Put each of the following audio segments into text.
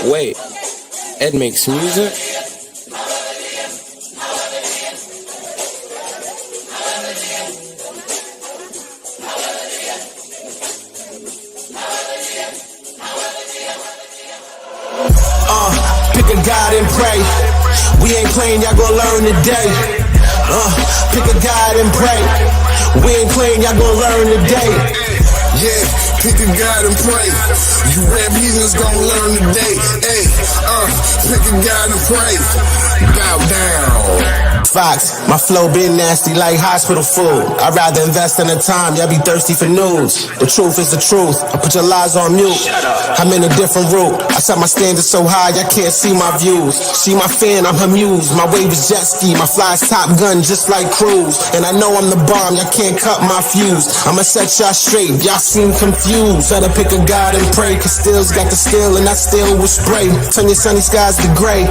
Wait, Ed makes music? Pick a God and pray. We ain't playing, y'all gon' learn today. Pick a God and pray. We ain't playing, y'all gon' learn today. Yeah, pick a God and pray. You rap heathens gon' learn today. Hey, pick a God and pray. Bow down. Fox, my flow been nasty like hospital food. I'd rather invest in the time, y'all be thirsty for news. The truth is the truth, I put your lies on mute. I'm in a different route, I set my standards so high, y'all can't see my views. She my fan, I'm her muse, my wave is jet ski, my fly is Top Gun just like Cruise. And I know I'm the bomb, y'all can't cut my fuse. I'ma set y'all straight, y'all seem confused. Better pick a God and pray, cause Steels got the steel and that steel will spray. Turn your sunny skies to gray.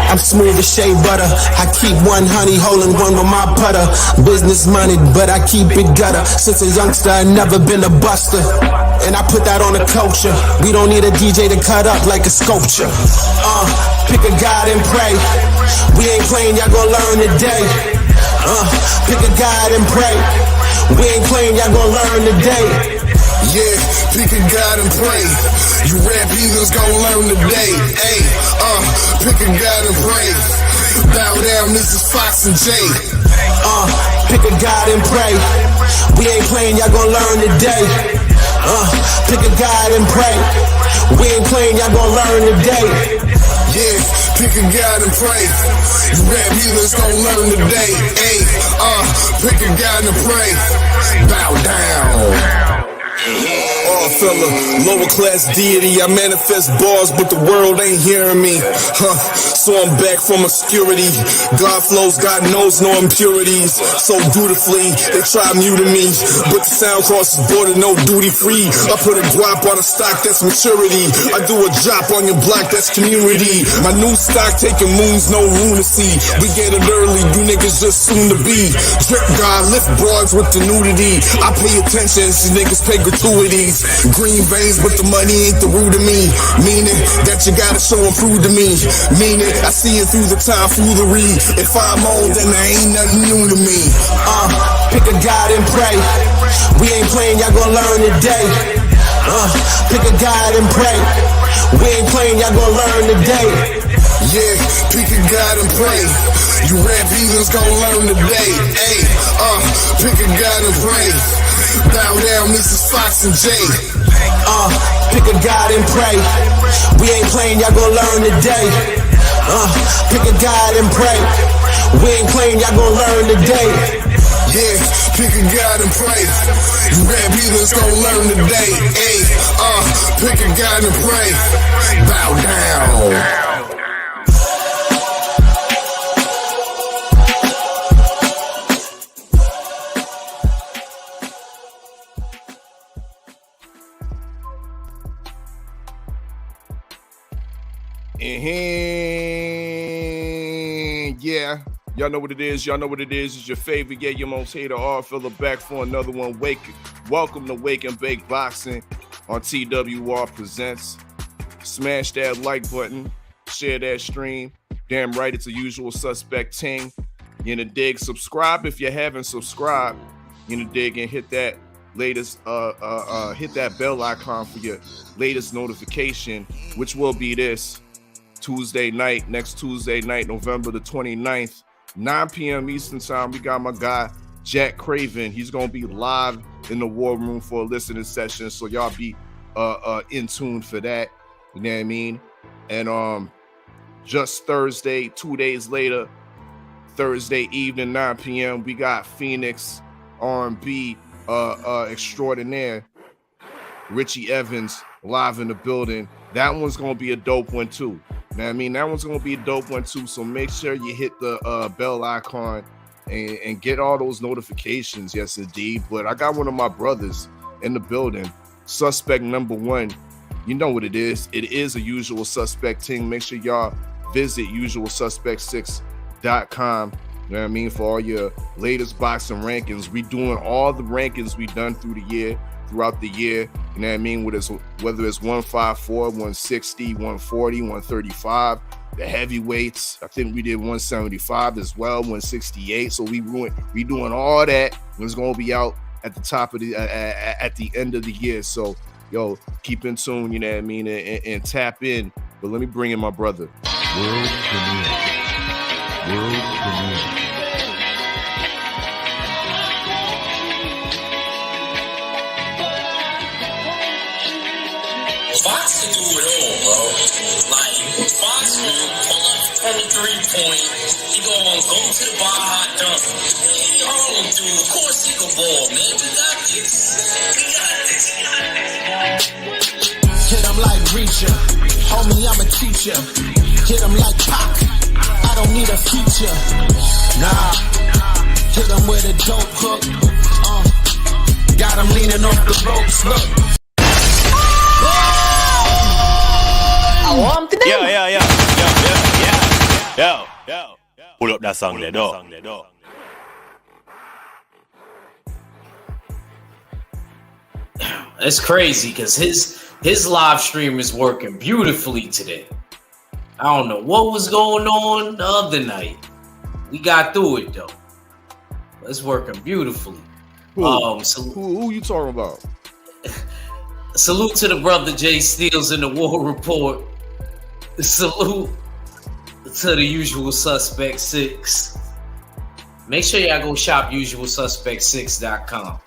I'm smooth as shea butter, I keep one honey, holding one with my putter. Business money, but I keep it gutter. Since a youngster, I never been a buster. And I put that on the culture. We don't need a DJ to cut up like a sculpture. Pick a God and pray. We ain't playing, y'all gon' learn today. Pick a God and pray. We ain't playing, y'all gon' learn today. Yeah, pick a God and pray. You rap heathens gon' learn today. Hey, pick a God and pray. Bow down, this is Fox and Jay. Pick a God and pray. We ain't playing, y'all gon' learn today. Pick a God and pray. We ain't playing, y'all gon' learn today. Yeah, pick a God and pray. You rap heathens gon' learn today. Hey, pick a God and pray. Bow down. Oddfella, lower class deity, I manifest bars, but the world ain't hearing me. So I'm back from obscurity. God flows, God knows no impurities. So dutifully, they try muting me, but the sound crosses border, no duty free. I put a drop on a stock, that's maturity. I do a drop on your block, that's community. My new stock taking moons, no lunacy. We get it early, you niggas just soon to be. Drip God, lift broads with the nudity. I pay attention, see niggas pay gratuities. Green veins, but the money ain't the root of me. Meaning that you gotta show and prove to me. Meaning I see it through the tomfoolery. If I'm old, then there ain't nothing new to me. Pick a God and pray. We ain't playing, y'all gon' learn today. Pick a God and pray. We ain't playing, y'all gon' learn today. Yeah, pick a God and pray. You rap heathens gon' learn today. Hey, pick a God and pray. Bow down, this is Fox and Jay. Pick a God and pray. We ain't playing, y'all gon' learn today. Pick a God and pray. We ain't playing, y'all gon' learn today. Yeah, pick a God and pray. You rap heathens gon' learn today. Hey, pick a God and pray. Bow down. Yeah, y'all know what it is. Y'all know what it is. It's your favorite, your most hater, Oddfella, back for another one. Welcome to Wake and Bake Boxing on TWR Presents. Smash that like button, share that stream. Damn right, it's a usual suspect ting. You in the dig? Subscribe if you haven't subscribed. You in the dig? And hit that latest, hit that bell icon for your latest notification, which will be this next Tuesday night, November the 29th, 9 p.m. Eastern time. We got my guy, Jack Craven. He's going to be live in the war room for a listening session, so y'all be in tune for that. You know what I mean? And just Thursday, 2 days later, Thursday evening, 9 p.m., we got Phoenix R&B extraordinaire, Richie Evans, live in the building. That one's going to be a dope one, too. You know what I mean? That one's going to be a dope one, too. So make sure you hit the bell icon and get all those notifications. Yes, indeed. But I got one of my brothers in the building, suspect number one. You know what it is. It is a usual suspect thing. Make sure y'all visit usualsuspect6.com. You know what I mean? For all your latest boxing rankings. We doing all the rankings we done through the year throughout the year. You know what I mean? Whether it's 154, 160, 140, 135. The heavyweights, I think we did 175 as well, 168. So we doing all that. It's gonna be out at the top of the at the end of the year. So yo, keep in tune, you know what I mean, and tap in. But let me bring in my brother. World premiere. Fox can do it all, bro. Like, Fox will pull up from the 3-point. He gonna go to the bar hot dunk. Hey, Harlem, dude. Of course he can ball, man. We got this. Hit him like Reacher. Homie, I'm a teacher. Hit him like Pac. I don't need a feature. Nah. Hit him with a dope hook. Got him leaning off the ropes. Look. Yo. Pull up that song there, dog. It's crazy because his live stream is working beautifully today. I don't know what was going on the other night. We got through it though. It's working beautifully. Who you talking about? Salute to the brother Jay Steels in the War Report. Salute to the Usual Suspect 6. Make sure y'all go shop usualsuspect6.com.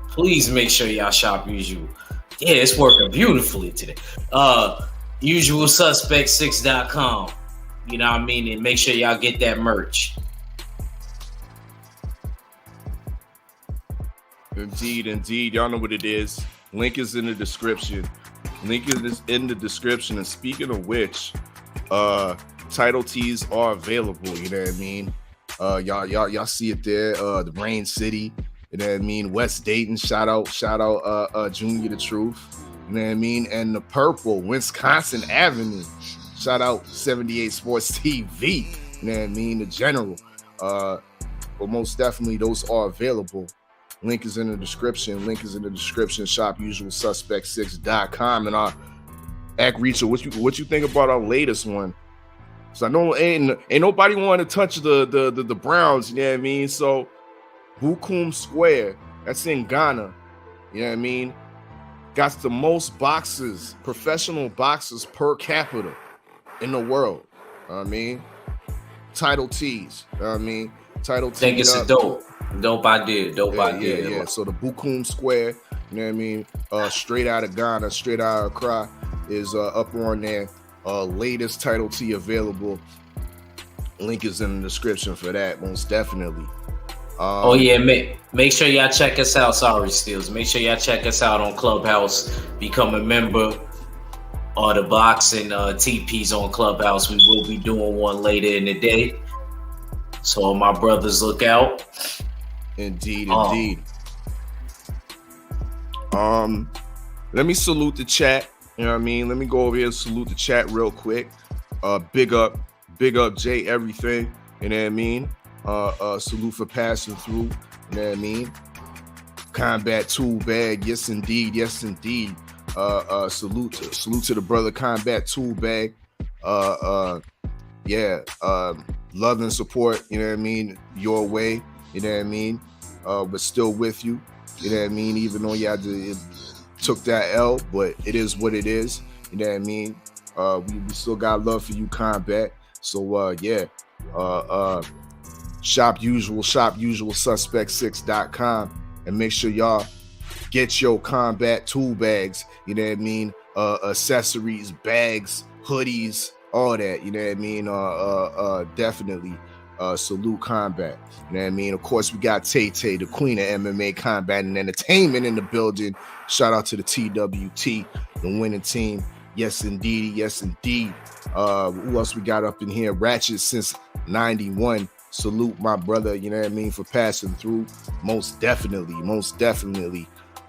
Please make sure y'all shop Usual. Yeah, it's working beautifully today. Usualsuspect6.com. You know what I mean? And make sure y'all get that merch. Indeed. Y'all know what it is. Link is in the description. And speaking of which, title tees are available. You know what I mean? Y'all see it there. The Rain City. You know what I mean? West Dayton. Shout out, Junior the Truth. You know what I mean? And the purple, Wisconsin Avenue. Shout out 78 Sports TV. You know what I mean? The General. But most definitely, those are available. Link is in the description. Shop usualsuspect6.com. And Act Reacher, what you think about our latest one? So I know ain't nobody want to touch the Browns, you know what I mean? So Bukum Square, that's in Ghana, you know what I mean? Got the most boxes, professional boxes per capita in the world. You know what I mean? Title tees. You know what I mean? Title tees. I think it's a dope idea. Yeah. So the Bukum Square, you know what I mean? Straight out of Ghana, straight out of Accra, is up on there. Latest title tee available. Link is in the description for that, most definitely. Make sure y'all check us out. Sorry, Steels. Make sure y'all check us out on Clubhouse. Become a member of the boxing TPs on Clubhouse. We will be doing one later in the day. So my brothers, look out. Indeed. Let me salute the chat. You know what I mean? Let me go over here and salute the chat real quick. Big up Jay Everything. You know what I mean? Salute for passing through. You know what I mean? Combat Tool Bag. Yes, indeed. Salute to the brother Combat Tool Bag. Love and support. You know what I mean? Your way. You know what I mean? But still with you. You know what I mean? Even though y'all took that L, but it is what it is. You know what I mean? We still got love for you, Combat. So shop usualsuspect6.com and make sure y'all get your Combat tool bags. You know what I mean? Accessories, bags, hoodies, all that. You know what I mean? Definitely. Salute Combat. You know what I mean? Of course, we got Tay, the queen of MMA combat and entertainment in the building. Shout out to the TWT, the winning team. Yes, indeed. Who else we got up in here? Ratchet since 91. Salute my brother, you know what I mean, for passing through. Most definitely.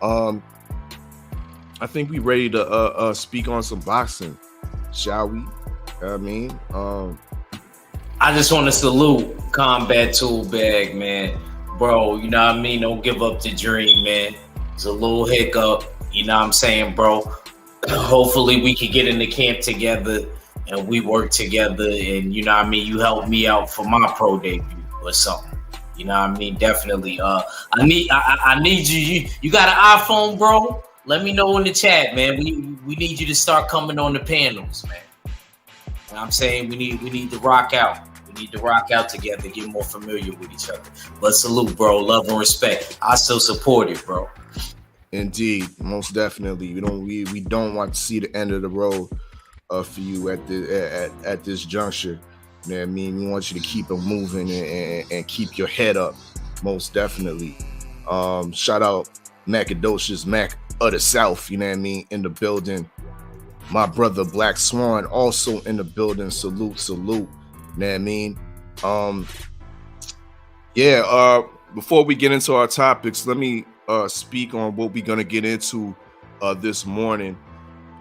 I think we ready to speak on some boxing, shall we? I mean, I just want to salute Combat Tool Bag, man. Bro, you know what I mean? Don't give up the dream, man. It's a little hiccup. You know what I'm saying, bro? Hopefully we can get in the camp together and we work together. And you know what I mean? You help me out for my pro debut or something. You know what I mean? Definitely. I need you. You got an iPhone, bro? Let me know in the chat, man. We need you to start coming on the panels, man. You know what I'm saying? We need to rock out. We need to rock out together, get more familiar with each other. But salute, bro. Love and respect. I still support it, bro. Indeed, most definitely. We don't want to see the end of the road for you at this juncture. You know what I mean? We want you to keep it moving and keep your head up. Most definitely. Shout out Macadocious Mac of the South. You know what I mean? In the building. My brother Black Swan also in the building. Salute. You know what I mean? Before we get into our topics, let me speak on what we're gonna get into this morning.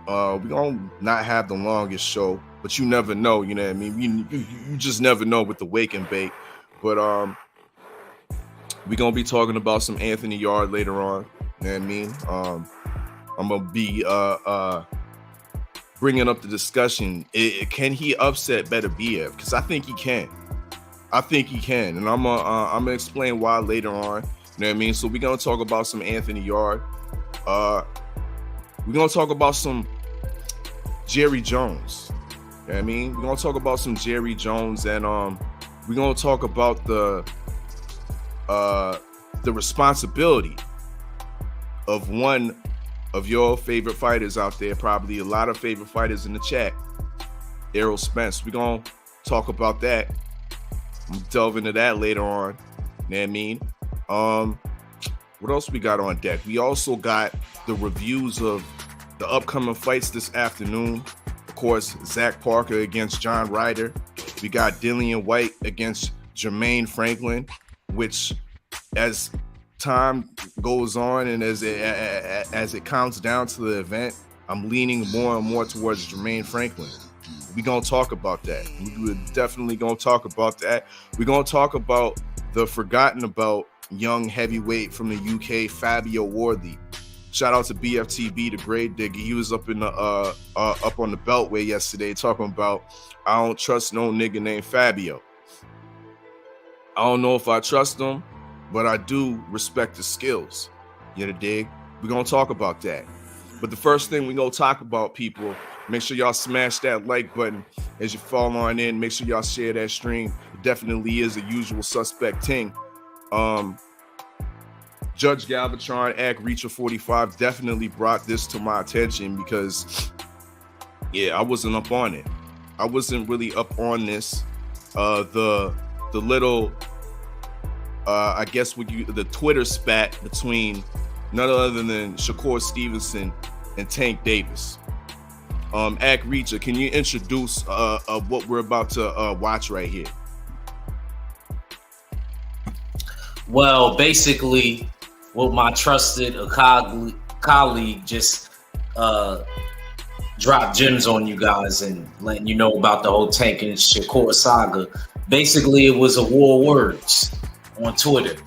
We're gonna not have the longest show, but you never know, you know what I mean? You just never know with the wake and bake. But we're gonna be talking about some Anthony Yard later on, you know what I mean? I'm gonna be bringing up the discussion. Can he upset Beterbiev? Because I think he can. And I'm gonna explain why later on. You know what I mean? So we're gonna talk about some Anthony Yard. We're gonna talk about some Jerry Jones. You know what I mean? We're gonna talk about some Jerry Jones, and we're gonna talk about the responsibility of one of your favorite fighters out there, probably a lot of favorite fighters in the chat, Errol Spence. We're gonna talk about that. I'm gonna delve into that later on. You know what I mean? What else we got on deck? We also got the reviews of the upcoming fights this afternoon. Of course, Zach Parker against John Ryder. We got Dillian White against Jermaine Franklin, which as time goes on and as it counts down to the event, I'm leaning more and more towards Jermaine Franklin. We're going to talk about that. We're definitely going to talk about that. We're going to talk about the forgotten about young heavyweight from the UK, Fabio Wardley. Shout out to BFTB, the grade digger. He was up in the up on the Beltway yesterday talking about, I don't trust no nigga named Fabio. I don't know if I trust him, but I do respect his skills. You know, dig? We're going to talk about that. But the first thing we're going to talk about, people, make sure y'all smash that like button as you fall on in. Make sure y'all share that stream. It definitely is a usual suspect thing. Judge Galvatron, Reacher 45 definitely brought this to my attention because, yeah, I wasn't up on it. I wasn't really up on this. The little, I guess the Twitter spat between none other than Shakur Stevenson and Tank Davis. Reacher, can you introduce what we're about to watch right here? Well, basically, what my trusted colleague just dropped gems on you guys and letting you know about the whole Tank and Shakur saga. Basically, it was a war of words on Twitter.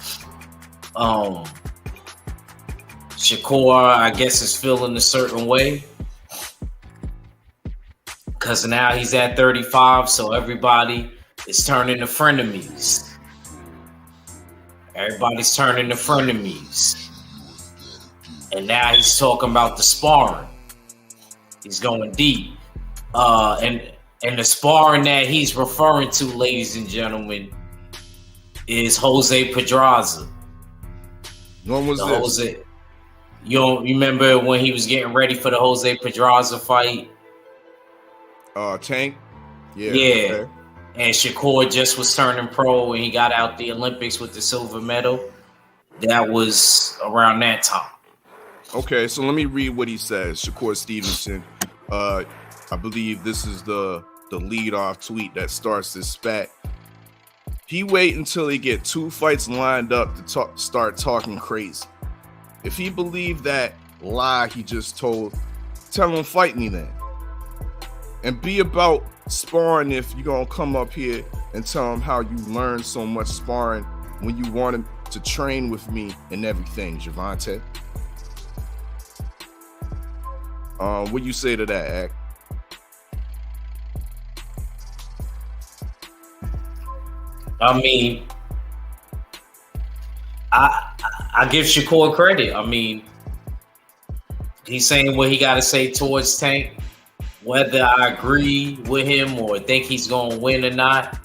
Shakur, I guess, is feeling a certain way because now he's at 35, so everybody is turning to frenemies. Everybody's turning to frenemies. And now he's talking about the sparring. He's going deep. And the sparring that he's referring to, ladies and gentlemen, is Jose Pedraza. When was this? You remember when he was getting ready for the Jose Pedraza fight? Tank? Yeah. Okay. And Shakur just was turning pro and he got out the Olympics with the silver medal. That was around that time. Okay, so let me read what he says. Shakur Stevenson. I believe this is the lead-off tweet that starts this spat. He wait until he get 2 fights lined up to start talking crazy. If he believed that lie he just told, tell him fight me then. And be about sparring if you're going to come up here and tell him how you learned so much sparring when you wanted to train with me and everything, Javante. What you say to that, Act? I mean, I give Shakur credit. I mean, he's saying what he got to say towards Tank. Whether I agree with him or think he's going to win or not,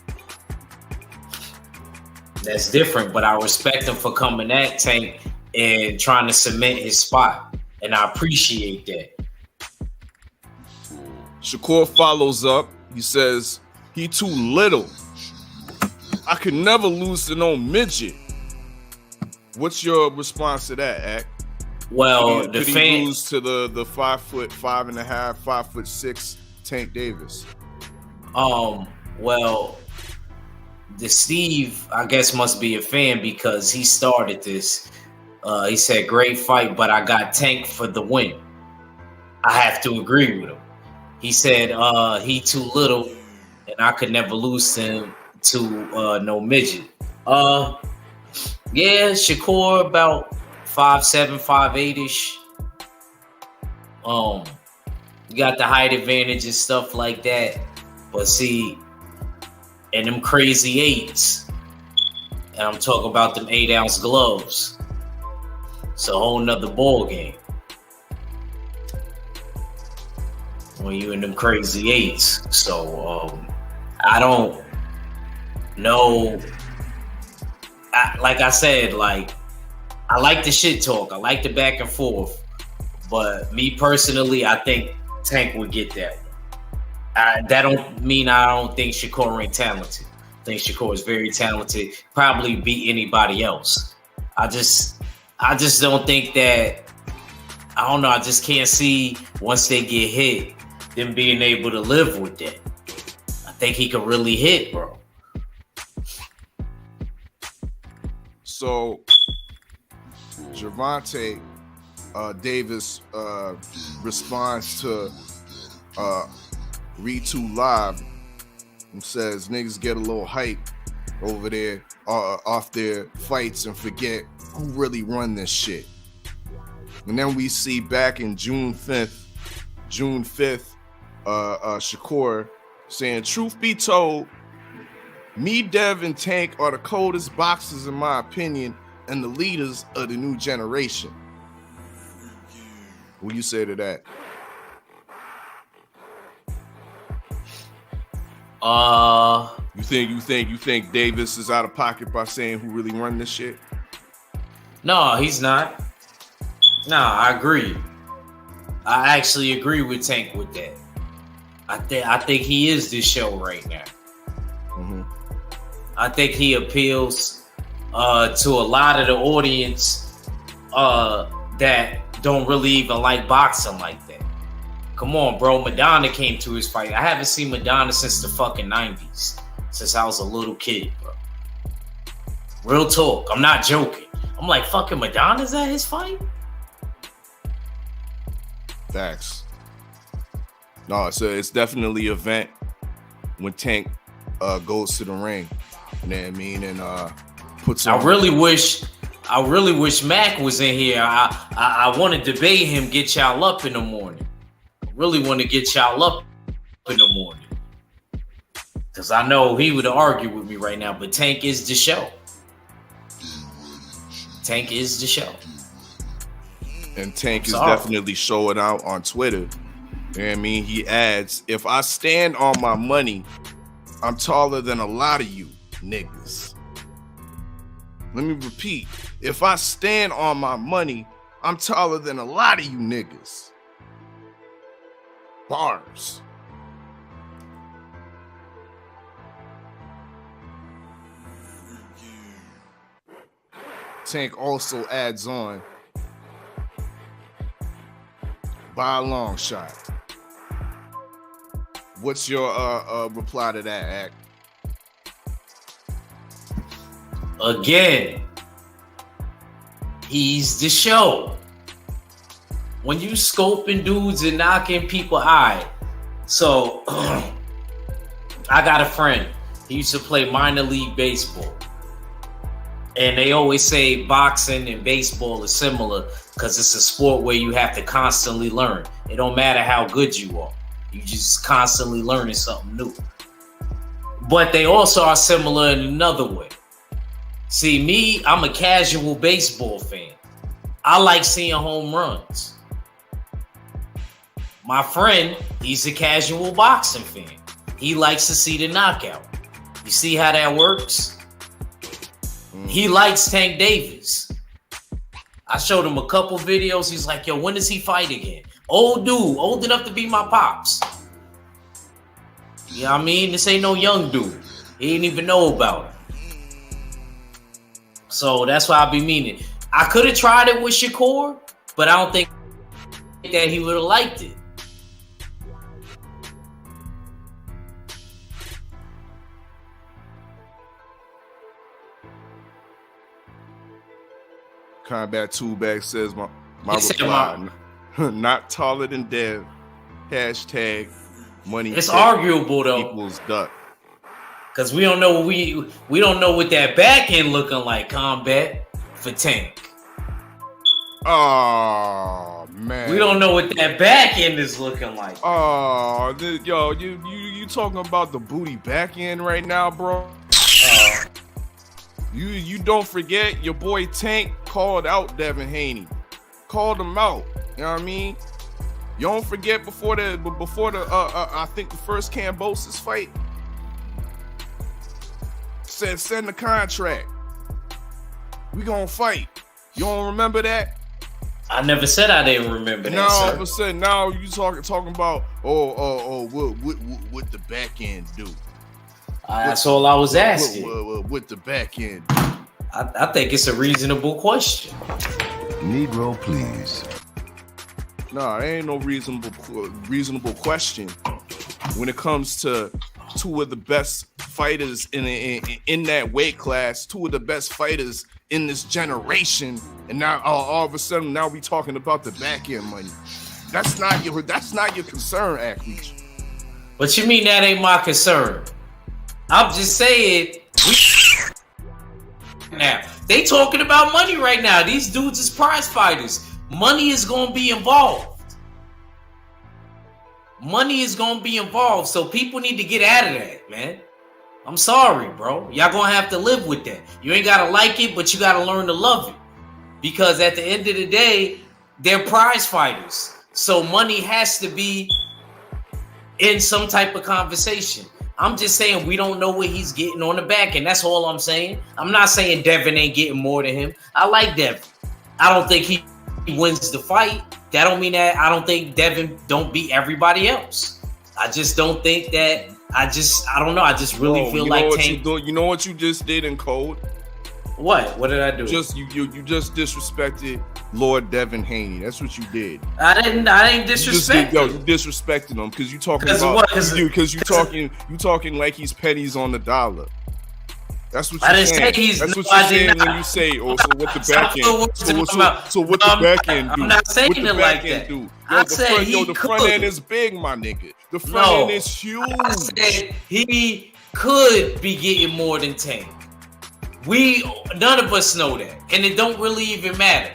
that's different. But I respect him for coming at Tank and trying to cement his spot. And I appreciate that. Shakur follows up. He says, he too little. I could never lose to no midget. What's your response to that, Act? Well, could he lose to the 5'5", 5'6" Tank Davis? Well, the Steve, I guess, must be a fan because he started this. He said, great fight, but I got Tank for the win. I have to agree with him. He said he too little and I could never lose to no midget. Yeah, Shakur about 5'7", 5'8"-ish. You got the height advantage and stuff like that. But see, and them crazy 8s, and I'm talking about them 8-ounce gloves. It's a whole nother ball game. When you in them crazy 8s. So I don't know. Like I said, like, I like the shit talk. I like the back and forth. But me personally, I think Tank would get that one. That don't mean I don't think Shakur ain't talented. I think Shakur is very talented. Probably beat anybody else. I just don't think that. I don't know. I just can't see once they get hit, them being able to live with that. I think he could really hit, bro. So, Gervonta Davis responds to Read 2 Live and says niggas get a little hype over there off their fights and forget who really run this shit. And then we see back in June 5th, Shakur saying, truth be told, me, Dev, and Tank are the coldest boxers in my opinion and the leaders of the new generation. What do you say to that? You think Davis is out of pocket by saying who really run this shit? No, he's not. No, I agree. I actually agree with Tank with that. I think he is this show right now. Mm-hmm. I think he appeals to a lot of the audience that don't really even like boxing like that. Come on, bro. Madonna came to his fight. I haven't seen Madonna since the fucking 90s. Since I was a little kid, bro. Real talk. I'm not joking. I'm like, fucking Madonna's at his fight? Facts. No, so it's definitely an event when Tank goes to the ring. You know what I mean? And puts on. I really wish Mac was in here. I want to debate him, get y'all up in the morning. I really want to get y'all up in the morning. Because I know he would argue with me right now, but Tank is the show. Tank is the show. And Tank is definitely showing out on Twitter. You know what I mean? He adds, if I stand on my money, I'm taller than a lot of you niggas. Let me repeat. If I stand on my money, I'm taller than a lot of you niggas. Bars. Tank also adds on, by a long shot. What's your reply to that, Act? Again, he's the show. When you scoping dudes and knocking people, so I got a friend. He used to play minor league baseball. And they always say boxing and baseball is similar because it's a sport where you have to constantly learn. It don't matter how good you are. You just constantly learning something new. But they also are similar in another way. See, me, I'm a casual baseball fan. I like seeing home runs. My friend, he's a casual boxing fan. He likes to see the knockout. You see how that works? He likes Tank Davis. I showed him a couple videos. He's like, yo, when does he fight again? Old dude, old enough to be my pops. You know what I mean? This ain't no young dude. He didn't even know about it. So that's why I be meaning. I could have tried it with Shakur, but I don't think that he would have liked it. Combat Two-Bag says my reply, not taller than Dev. Hashtag money. It's arguable though. Equals duck. Cause we don't know we don't know what that back end looking like. Combat for Tank. Oh man, we don't know what that back end is looking like. Oh, yo, you talking about the booty back end right now, bro? You don't forget your boy Tank called out Devin Haney, called him out. You know what I mean? You don't forget before the I think the first Cambosis fight. Said send the contract. We gonna fight. You don't remember that? I never said I didn't remember that. Now all sir. of a sudden, now you talking about what the back end do? That's all I was asking. What the back end? I think it's a reasonable question. Negro, please. Nah, there ain't no reasonable question when it comes to two of the best fighters in that weight class, two of the best fighters in this generation, and now all of a sudden now we talking about the back end money. That's not your concern, athlete. What you mean that ain't my concern? I'm just saying now they talking about money right now. These dudes is prize fighters. Money is gonna be involved. Money is gonna be involved. So people need to get out of that, man. I'm sorry, bro. Y'all gonna have to live with that. You ain't gotta like it, but you gotta learn to love it. Because at the end of the day, they're prize fighters. So money has to be in some type of conversation. I'm just saying we don't know what he's getting on the back, and that's all I'm saying. I'm not saying Devin ain't getting more than him. I like Devin. I don't think he wins the fight. That don't mean that I don't think Devin don't beat everybody else. I just don't think that. I don't know. I just really feel like Tank. You know what you just did in code? What? What did I do? You just disrespected Lord Devin Haney. That's what you did. I didn't disrespect him. You disrespected him because you talking about because you talking like he's pennies on the dollar. That's what you're saying. That's what you're saying when you say, "Oh, so what the back end? So what the back end do? I'm not saying it like that. I said the front end is big, my nigga. The front end is huge. I said he could be getting more than Tank. None of us know that, and it don't really even matter.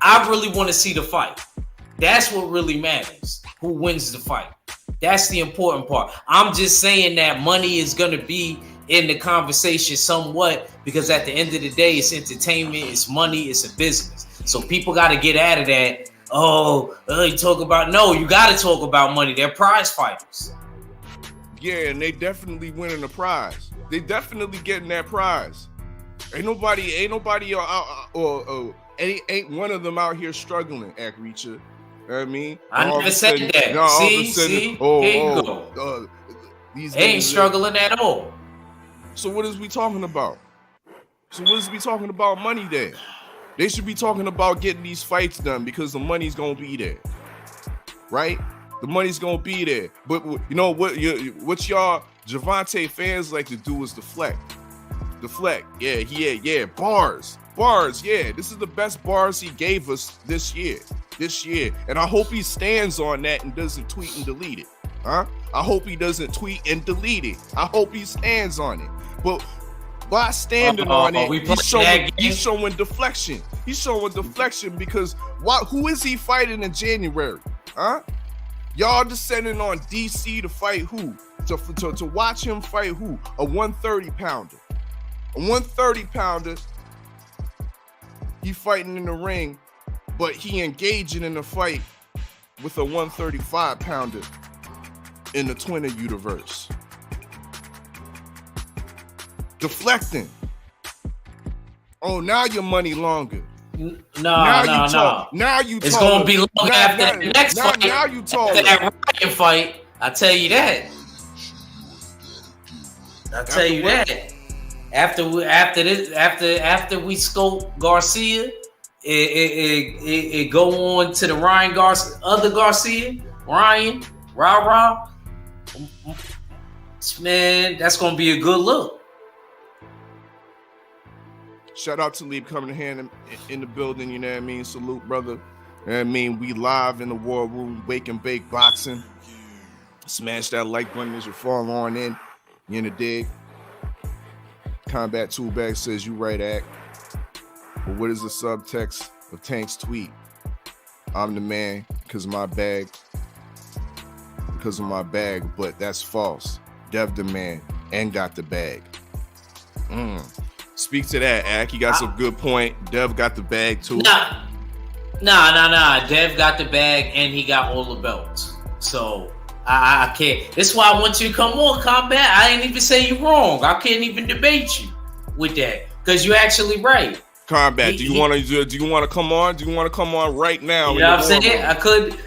I really want to see the fight. That's what really matters. Who wins the fight? That's the important part. I'm just saying that money is gonna be in the conversation somewhat, because at the end of the day, it's entertainment, it's money, it's a business. So people got to get out of that. You talk about you got to talk about money. They're prize fighters. Yeah, and they definitely winning the prize. They definitely getting that prize. Ain't nobody ain't one of them out here struggling, Akreecha. You know what I mean? I never said that. See? Here you go. They ain't struggling at all. So what is we talking about? Money then? They should be talking about getting these fights done because the money's gonna be there, right? The money's gonna be there. But you know what y'all Javante fans like to do is deflect. Yeah. Bars. Yeah. This is the best bars he gave us this year. And I hope he stands on that and doesn't tweet and delete it. I hope he doesn't tweet and delete it. I hope he stands on it. But by standing on it, he's showing deflection. He's showing deflection because who is he fighting in January? Y'all descending on DC to fight who? To watch him fight who? A 130 pounder. A 130 pounder. He fighting in the ring, but he engaging in a fight with a 135 pounder in the Twitter universe. Deflecting. Oh, now your money longer. No. Now you it's gonna be long after the next fight. Now you taller. After that Ryan fight, I tell you that. After we scope Garcia, it go on to the Ryan Garcia, other Garcia, Ryan, Rah. Man, that's gonna be a good look. Shout out to Leap coming in the building, you know what I mean? Salute, brother. You know what I mean? We live in the War Room, Wake and Bake Boxing. Smash that like button as you fall on in. You in the dig? Combat Toolbag says you right act. But what is the subtext of Tank's tweet? I'm the man because of my bag. Because of my bag, but that's false. Dev the man and got the bag. Speak to that, Ak. You got some good point. Dev got the bag too. Nah. Dev got the bag and he got all the belts. So I can't. That's why I want you to come on, Combat. I ain't even say you wrong. I can't even debate you with that because you're actually right. Combat. Do you want to come on? Do you want to come on right now? You know what I'm saying?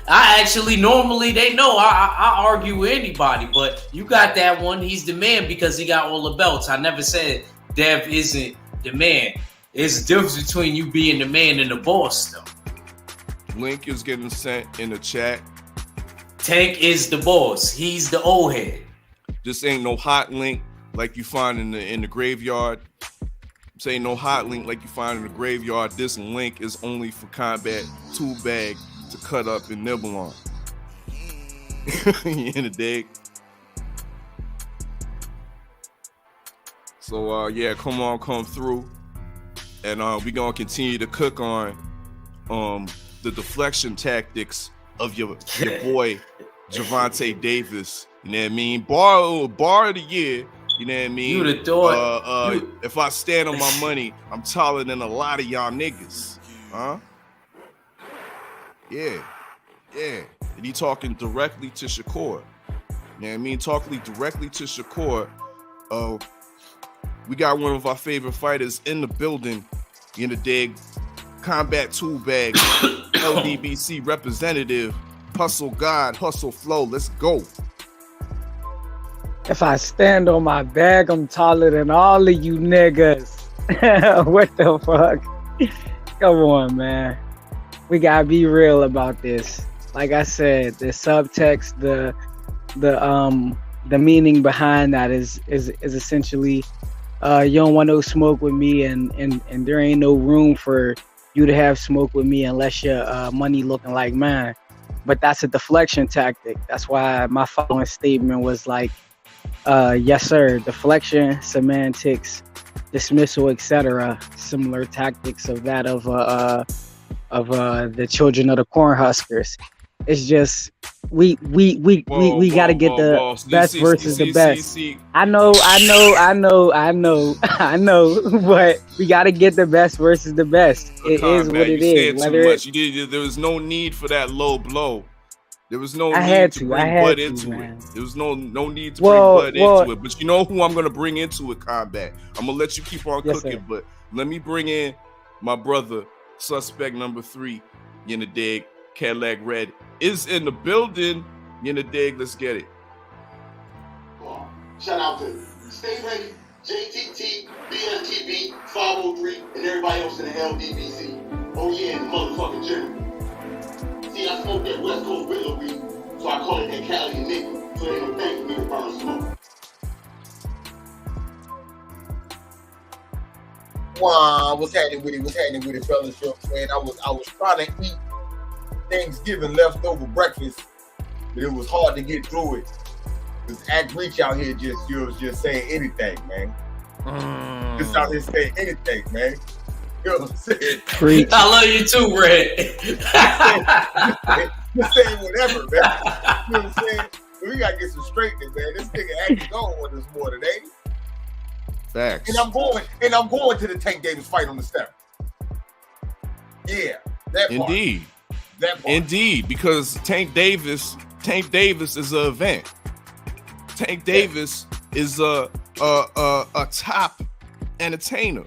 I actually normally they know I argue with anybody, but you got that one. He's the man because he got all the belts. I never said Dev isn't the man. There's a difference between you being the man and the boss, though. Link is getting sent in the chat. Tank is the boss. He's the old head. This ain't no hot link like you find in the graveyard. This ain't no hot link like you find in the graveyard. This link is only for Combat Tool Bag to cut up and nibble on. You in the dig? So come through, and we gonna continue to cook on the deflection tactics of your boy Gervonta Davis. You know what I mean? Bar of the year. You know what I mean? You'd have thought. If I stand on my money, I'm taller than a lot of y'all niggas, huh? Yeah. And he talking directly to Shakur. You know what I mean? Talking directly to Shakur. We got one of our favorite fighters in the building, in the dig. Combat Tool Bag, LDBC representative, Hustle God, Hustle Flow. Let's go. If I stand on my bag, I'm taller than all of you niggas. What the fuck? Come on, man. We gotta be real about this. Like I said, the subtext, the meaning behind that is essentially you don't want no smoke with me, and there ain't no room for you to have smoke with me unless your money looking like mine. But that's a deflection tactic. That's why my following statement was like, yes sir, deflection, semantics, dismissal, etc. Similar tactics of that of the children of the Cornhuskers. It's just we got to get the best versus the best. I know, but we got to get the best versus the best. It is what it is. There was no need for that low blow. There was no need to bring Bud into it. There was no need to bring Bud into it. But you know who I'm going to bring into it, Combat? I'm going to let you keep on cooking, but let me bring in my brother, suspect number 3, in the dig. Cadillac Red is in the building. You in the dig? Let's get it. Shout out to Stay Ready, JTT, BSTB, 503, and everybody else in the LDBC. Oh yeah, the motherfucking general. See, I smoke that West Coast Willow weed, so I call it that Cali nigga, so they don't think me to burn smoke. Wow, what's happening with it, fellowship, man? I was trying to eat Thanksgiving leftover breakfast, but it was hard to get through it. Cause Act Reach out here just saying anything, man. Just out here saying anything, man. You know what I'm saying? I love you too, Red. just saying whatever, man. You know what I'm saying? We gotta get some straightening, man. This nigga actually going on this morning, ain't he? Facts. And I'm going to the Tank Davis fight on the step. Yeah, that part. Indeed. That part. Indeed, because Tank Davis is an event. Tank Davis is a top entertainer.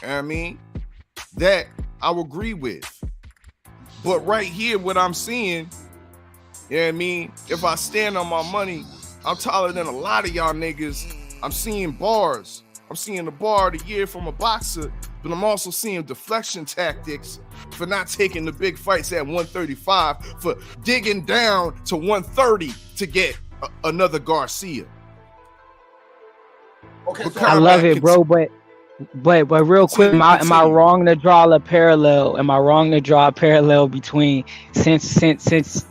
I mean, that I would agree with. But right here, what I'm seeing, you know what I mean? If I stand on my money, I'm taller than a lot of y'all niggas. I'm seeing bars. I'm seeing the bar of the year from a boxer, but I'm also seeing deflection tactics for not taking the big fights at 135, for digging down to 130 to get another Garcia. Okay, so I love it, bro, but real quick, am I wrong to draw a parallel? Am I wrong to draw a parallel between since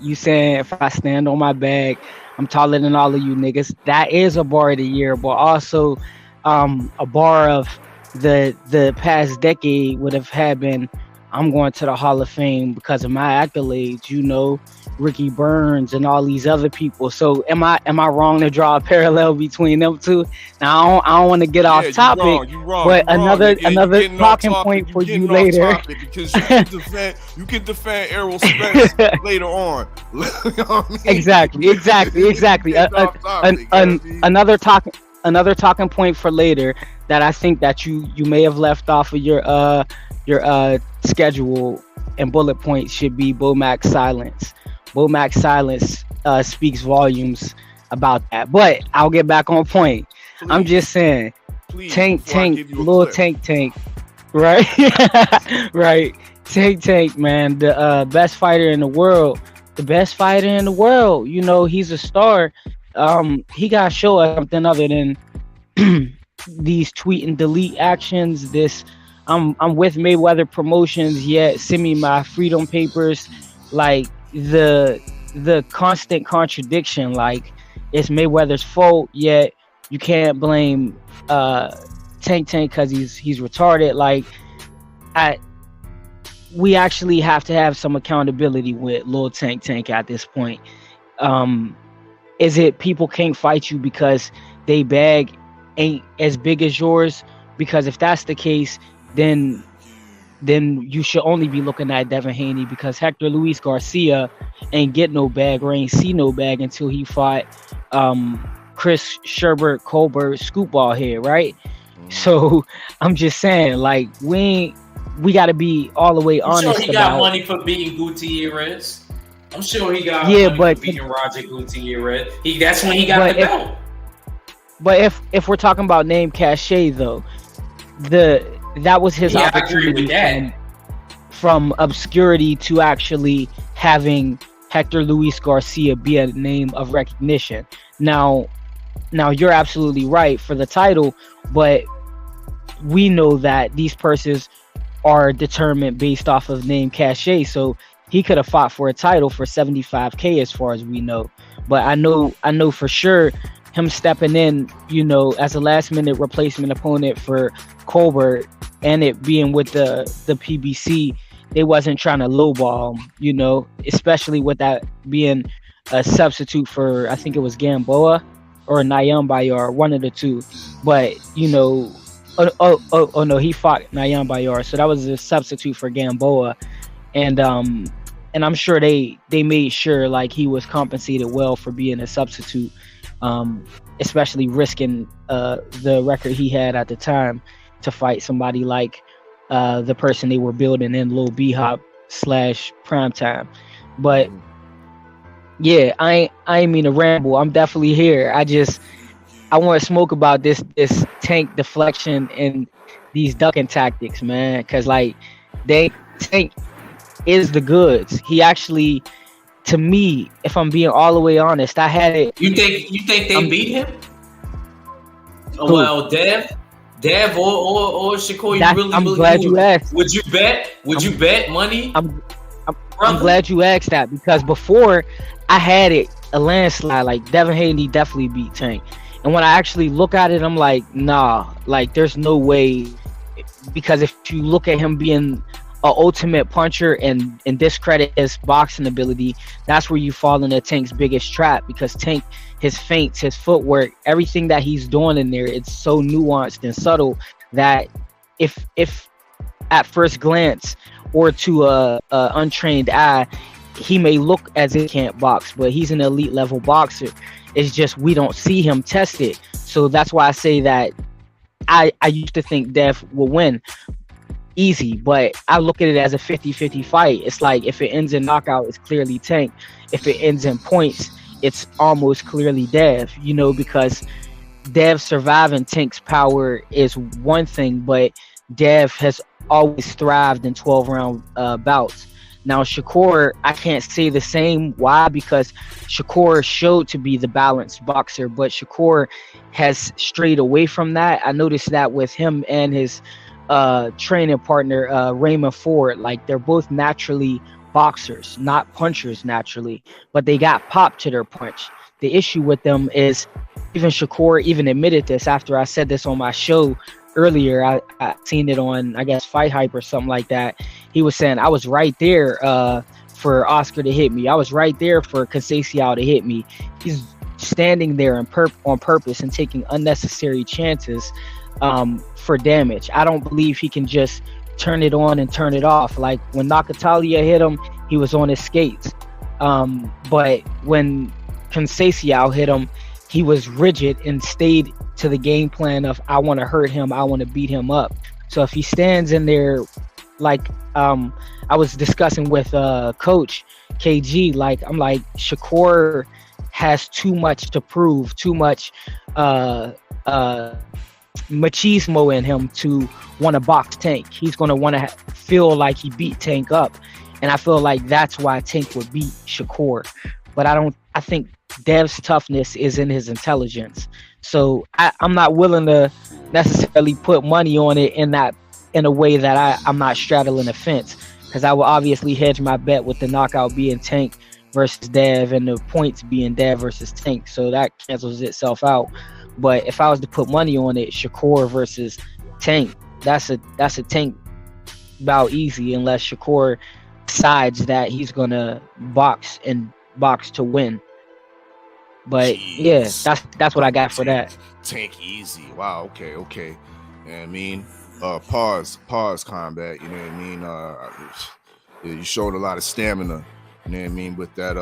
you saying if I stand on my bag, I'm taller than all of you niggas? That is a bar of the year, but also a bar of the past decade would have had been I'm going to the Hall of Fame because of my accolades, you know, Ricky Burns and all these other people. So am I wrong to draw a parallel between them two? Now I don't want to get off topic, but another talking point for you later. Because you can defend Errol Spence later on. You know what I mean? Exactly. Another talking point for later that I think that you may have left off of your schedule and bullet points should be Bo-Mac's silence. Bo-Mac's silence speaks volumes about that. But I'll get back on point. Please, I'm just saying, Tank, little Tank, right? Right. Tank, man, the best fighter in the world. You know, he's a star. He got to show us something other than these tweet and delete actions. This I'm with Mayweather Promotions, yet send me my freedom papers. Like the constant contradiction, like it's Mayweather's fault, yet you can't blame Tank because he's retarded. Like we actually have to have some accountability with Lil Tank at this point. Is it people can't fight you because they bag ain't as big as yours? Because if that's the case, then you should only be looking at Devin Haney, because Hector Luis Garcia ain't get no bag or ain't see no bag until he fought Chris Sherbert Colbert Scoopball head, right? So I'm just saying, like, we got to be all the way honest. I'm sure he got money for beating Gutierrez. I'm sure he got money for beating Roger Gutierrez. That's when he got the belt. But if we're talking about name cachet though, that was his opportunity from obscurity to actually having Hector Luis Garcia be a name of recognition. Now you're absolutely right for the title, but we know that these persons are determined based off of name cachet. So he could have fought for a title for $75K as far as we know. But I know for sure him stepping in, you know, as a last minute replacement opponent for Colbert, and it being with the PBC, they wasn't trying to lowball him, you know, especially with that being a substitute for, I think it was Gamboa or Nayam Bayar, one of the two. But, you know, oh no, he fought Nayam Bayar, so that was a substitute for Gamboa. And I'm sure they made sure like he was compensated well for being a substitute, especially risking the record he had at the time to fight somebody like the person they were building in Lil B-Hop / Primetime. But yeah, I ain't mean to ramble. I'm definitely here. I want to smoke about this Tank deflection and these ducking tactics, man, because like Tank is the goods. He actually, to me, if I'm being all the way honest, I had it. You think they beat him? Oh, well, Dev or Shakur, you really I'm believe? Glad you asked. Would you bet money? I'm glad you asked that, because before I had it a landslide. Like Devin Haney definitely beat Tank, and when I actually look at it, I'm like, nah, like there's no way, because if you look at him being ultimate puncher and discredit his boxing ability, that's where you fall into Tank's biggest trap, because Tank, his feints, his footwork, everything that he's doing in there, it's so nuanced and subtle that if at first glance or to a untrained eye, he may look as if he can't box, but he's an elite level boxer. It's just we don't see him test it. So that's why I say that I used to think Dev will win easy, but I look at it as a 50-50 fight. It's like if it ends in knockout, it's clearly Tank. If it ends in points, it's almost clearly Dev, you know, because Dev surviving Tank's power is one thing, but Dev has always thrived in 12-round bouts. Now Shakur, I can't say the same. Why? Because Shakur showed to be the balanced boxer, but Shakur has strayed away from that. I noticed that with him and his training partner Raymond Ford. Like, they're both naturally boxers, not punchers naturally, but they got popped to their punch. The issue with them is, even Shakur even admitted this after I said this on my show earlier. I seen it on, I guess, Fight Hype or something like that. He was saying, I was right there for Oscar to hit me. I was right there for Conceição to hit me. He's standing there on purpose and taking unnecessary chances for damage. I don't believe he can just turn it on and turn it off. Like when Nakatalia hit him, he was on his skates. But when Conceição hit him, he was rigid and stayed to the game plan of, I want to hurt him, I want to beat him up. So if he stands in there, like I was discussing with Coach KG, like I'm like, Shakur has too much to prove, too much machismo in him to want to box Tank. He's going to want to feel like he beat Tank up, and I feel like that's why Tank would beat Shakur. But I think Dev's toughness is in his intelligence. So I'm not willing to necessarily put money on it in a way that I'm not straddling the fence, because I will obviously hedge my bet with the knockout being Tank versus Dev and the points being Dev versus Tank. So that cancels itself out. But if I was to put money on it, Shakur versus Tank, that's a Tank bout easy, unless Shakur decides that he's gonna box to win. But Jeez. Yeah, that's what I got for that. Tank easy. Wow. Okay. Yeah, I mean, pause combat. You know what I mean? Yeah, you showed a lot of stamina. You know what I mean? With that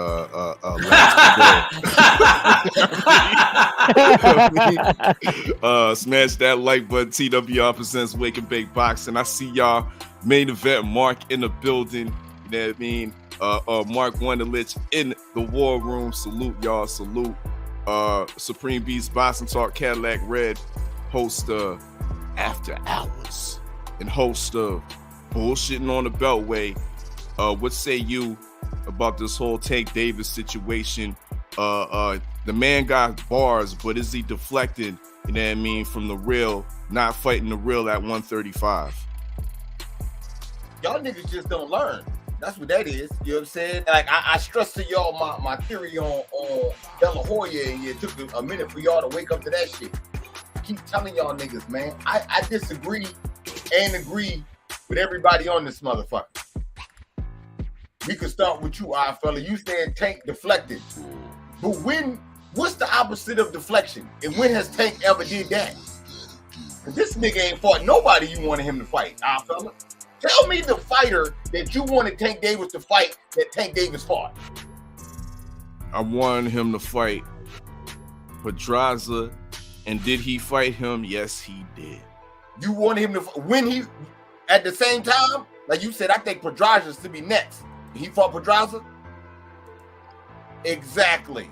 smash that like button. TWR presents Wake and Bake Boxing. I see y'all main event Mark in the building. You know what I mean? Mark Wonderlich in the war room. Salute y'all. Salute. Supreme Beast Boxing Talk Cadillac Red, host of After Hours and host of Bullshitting on the Beltway. What say you about this whole Tank Davis situation? The man got bars, but is he deflected, you know what I mean, from the real, not fighting the real at 135? Y'all niggas just don't learn. That's what that is. You know what I'm saying? Like I stressed to y'all my theory on De La Hoya, and it took a minute for y'all to wake up to that shit. I keep telling y'all niggas, man, I disagree and agree with everybody on this motherfucker. We could start with you, Oddfella. You saying Tank deflected. But what's the opposite of deflection? And when has Tank ever did that? Because this nigga ain't fought nobody you wanted him to fight, Oddfella. Tell me the fighter that you wanted Tank Davis to fight that Tank Davis fought. I wanted him to fight Pedraza, and did he fight him? Yes, he did. You wanted him to, when he, at the same time, like you said, I think Pedraza's to be next. He fought Pedraza? Exactly.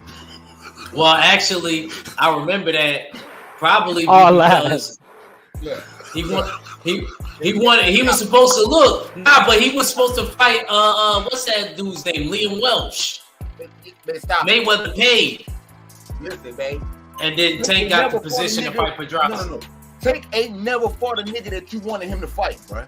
Well, actually, I remember that probably because he was supposed to look. But he was supposed to fight what's that dude's name? Liam Welsh. Mayweather paid. Listen, babe. And then Tank got the position to fight Pedraza. No. Tank ain't never fought a nigga that you wanted him to fight, bro.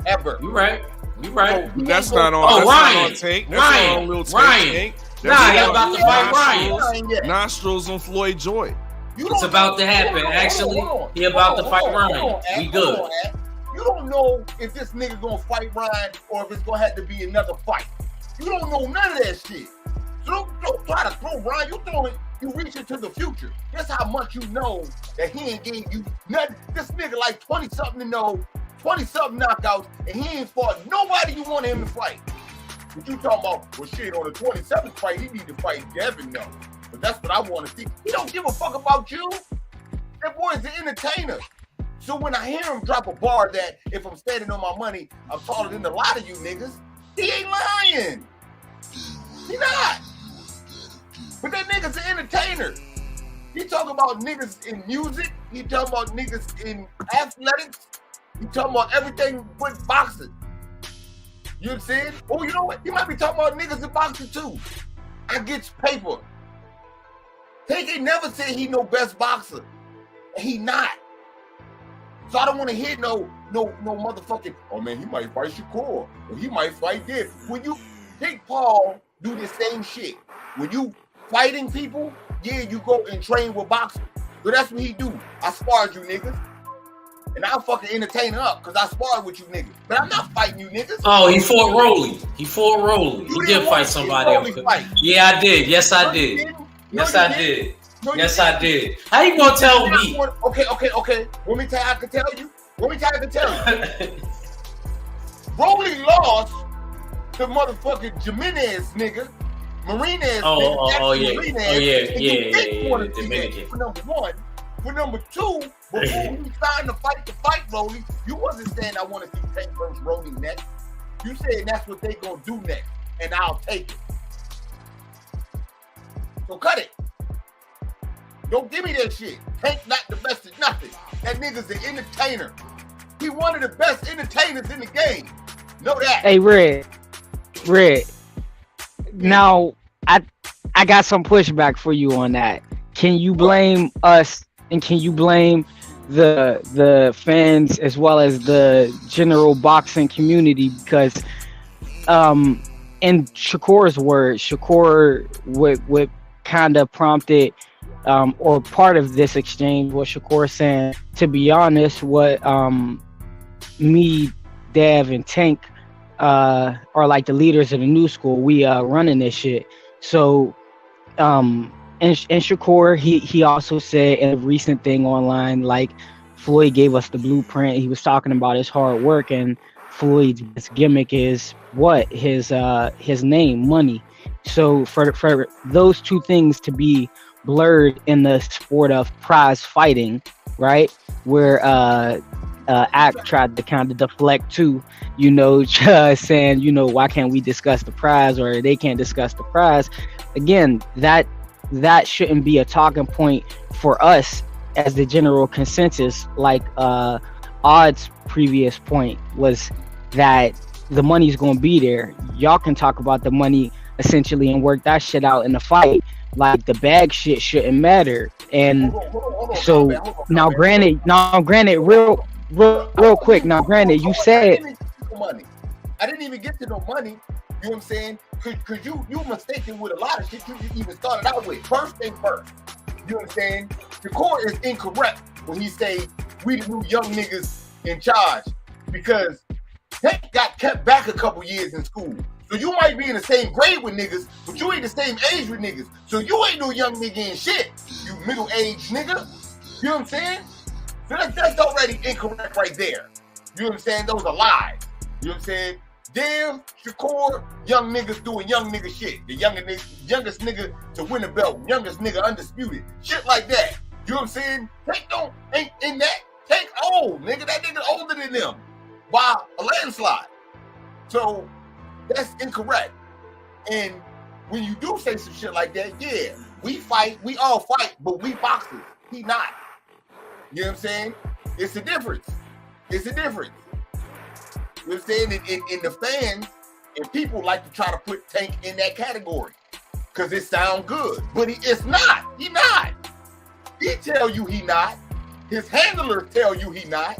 Ever. You right. So that's not on. Ryan. Not on Tank. That's not on Lil Tank. Nah, he about to fight Ryan. Nostrils on Floyd Joy. It's about to happen. Actually, he about to fight Ryan. We good. You don't know if this nigga gonna fight Ryan or if it's gonna have to be another fight. You don't know none of that shit. So don't try to throw Ryan. You reach into the future. That's how much you know that he ain't gave you nothing. This nigga like 20-something to know, 20-something knockouts, and he ain't fought nobody you want him to fight. But you talking about, well, shit, on the 27th fight, he need to fight Devin now. But that's what I want to see. He don't give a fuck about you. That boy is an entertainer. So when I hear him drop a bar that if I'm standing on my money, I'm taller than a lot of you niggas, he ain't lying. He not. But that nigga's an entertainer. He talking about niggas in music. He talking about niggas in athletics. He talking about everything but boxing. You know what I'm saying? Oh, you know what? He might be talking about niggas in boxing too. I get paper. He never said he no best boxer. He not. So I don't want to hear no motherfucking, oh man, he might fight Shakur. Or he might fight this. When you Jake Paul do the same shit. When you fighting people, yeah, you go and train with boxers. So that's what he do. I sparred you niggas. And I'll fucking entertain up because I sparred with you niggas. But I'm not fighting you niggas. Oh, he fought Rolly. He did fight somebody else. Yeah, I did. Yes, I did. Yes, I did. Yes, I did. How you gonna tell me? Okay. Want me to tell you? Rolly lost the motherfucking Jimenez nigga. Marinez. Yeah. Dominican. For number one. For number two, before you signed to fight Rolly, you wasn't saying I want to see Tank versus Rolly next. You said that's what they gonna do next, and I'll take it. So cut it. Don't give me that shit. Tank not the best at nothing. That nigga's an entertainer. He one of the best entertainers in the game. Know that. Hey, Red. Now, I got some pushback for you on that. Can you blame us and can you blame the fans as well as the general boxing community? Because in Shakur's words, Shakur would kind of prompted or part of this exchange was Shakur saying, to be honest, what me, Dev, and Tank are like the leaders of the new school. We running this shit. So and Shakur, he also said in a recent thing online, like Floyd gave us the blueprint. He was talking about his hard work, and Floyd's gimmick is what? His name, money. So for those two things to be blurred in the sport of prize fighting, right? Where Act tried to kind of deflect too, saying, why can't we discuss the prize, or they can't discuss the prize? Again, that shouldn't be a talking point for us as the general consensus. Like Odd's previous point was that the money's going to be there. Y'all can talk about the money essentially and work that shit out in the fight. Like the bag shit shouldn't matter. And so now granted, real quick. Now granted, you said I didn't even get to no money. You know what I'm saying? Because you mistaken with a lot of shit you even started out with. First thing first. You know what I'm saying? Shakur is incorrect when he say we the new young niggas in charge. Because they got kept back a couple years in school. So you might be in the same grade with niggas, but you ain't the same age with niggas. So you ain't no young nigga in shit. You middle-aged nigga. You know what I'm saying? So that's already incorrect right there. You know what I'm saying? Those are lies. You know what I'm saying? Damn, Shakur, young niggas doing young nigga shit. The youngest nigga to win a belt. Youngest nigga undisputed. Shit like that. You know what I'm saying? Tank ain't in that. Tank old, nigga. That nigga older than them by a landslide. So that's incorrect. And when you do say some shit like that, yeah, we fight. We all fight, but we boxers. He not. You know what I'm saying? It's a difference. It's a difference. You know what I'm saying? And the fans and people like to try to put Tank in that category because it sounds good. But it's not. He not. He tell you he not. His handlers tell you he not.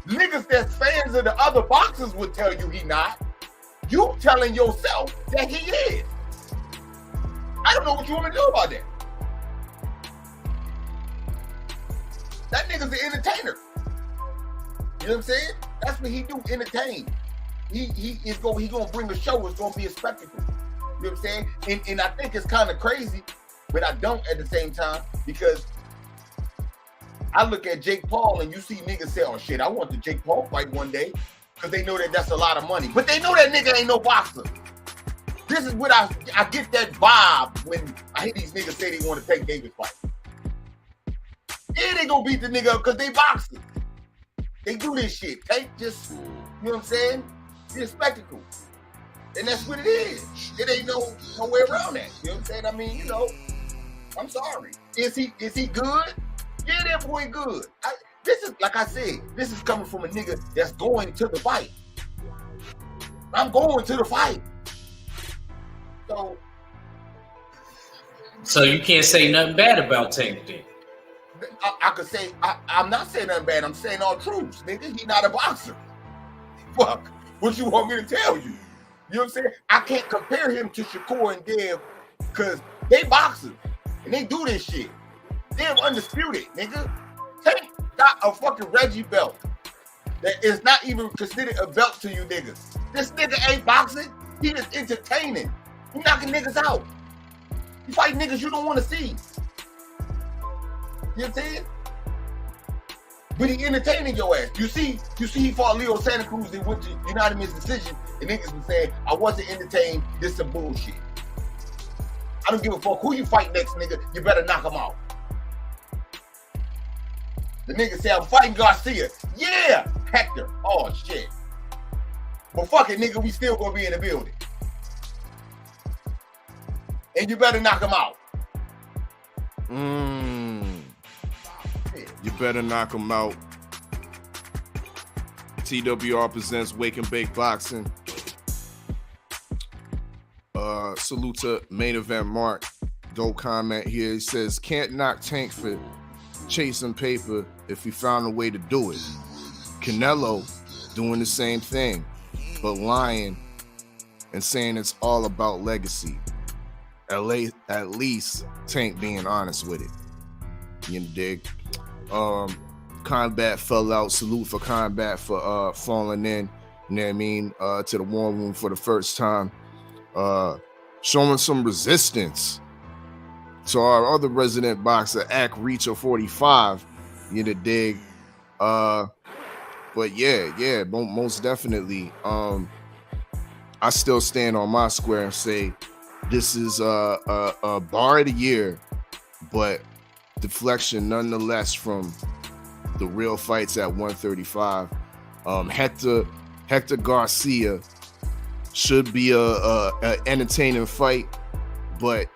Niggas that's fans of the other boxers would tell you he not. You telling yourself that he is. I don't know what you want me to do about that. That nigga's an entertainer. You know what I'm saying? That's what he do, entertain. He gonna bring a show. It's gonna be a spectacle. You know what I'm saying? And I think it's kind of crazy, but I don't at the same time, because I look at Jake Paul and you see niggas say, oh shit, I want the Jake Paul fight one day, because they know that that's a lot of money. But they know that nigga ain't no boxer. This is what I get that vibe when I hear these niggas say they want to take Davis fight. Yeah, they gonna beat the nigga up because they boxers. They do this shit. Tank just, you know what I'm saying? It's a spectacle. And that's what it is. It ain't no way around that. You know what I'm saying? I mean, you know, I'm sorry. Is he good? Yeah, that boy good. This is, like I said, this is coming from a nigga that's going to the fight. I'm going to the fight. So you can't say nothing bad about Tank then. I could say, I'm not saying nothing bad. I'm saying all truths, nigga. He not a boxer. Fuck. What you want me to tell you? You know what I'm saying? I can't compare him to Shakur and Dev because they boxers and they do this shit. They're undisputed, nigga. Tank got a fucking Reggie belt that is not even considered a belt to you niggas. This nigga ain't boxing. He is entertaining. He knocking niggas out. He fight niggas you don't want to see. You know what I'm saying? But he entertaining your ass. You see he fought Leo Santa Cruz and went to unanimous decision, and niggas was saying, I wasn't entertained, this is some bullshit. I don't give a fuck who you fight next, nigga. You better knock him out. The nigga say, I'm fighting Garcia. Yeah, Hector. Oh, shit. But fuck it, nigga, we still gonna be in the building. And you better knock him out. You better knock him out. TWR presents Wake and Bake Boxing. Salute to Main Event Mark. Dope comment here. He says, can't knock Tank for chasing paper if he found a way to do it. Canelo doing the same thing, but lying and saying it's all about legacy. At least Tank being honest with it. You dig? Combat fell out. Salute for Combat for falling in. You know what I mean? To the war room for the first time. Showing some resistance to our other resident boxer, Act Reacher 45. You dig? But yeah, most definitely. I still stand on my square and say this is a bar of the year, but deflection nonetheless from the real fights at 135. Hector Garcia should be a entertaining fight, but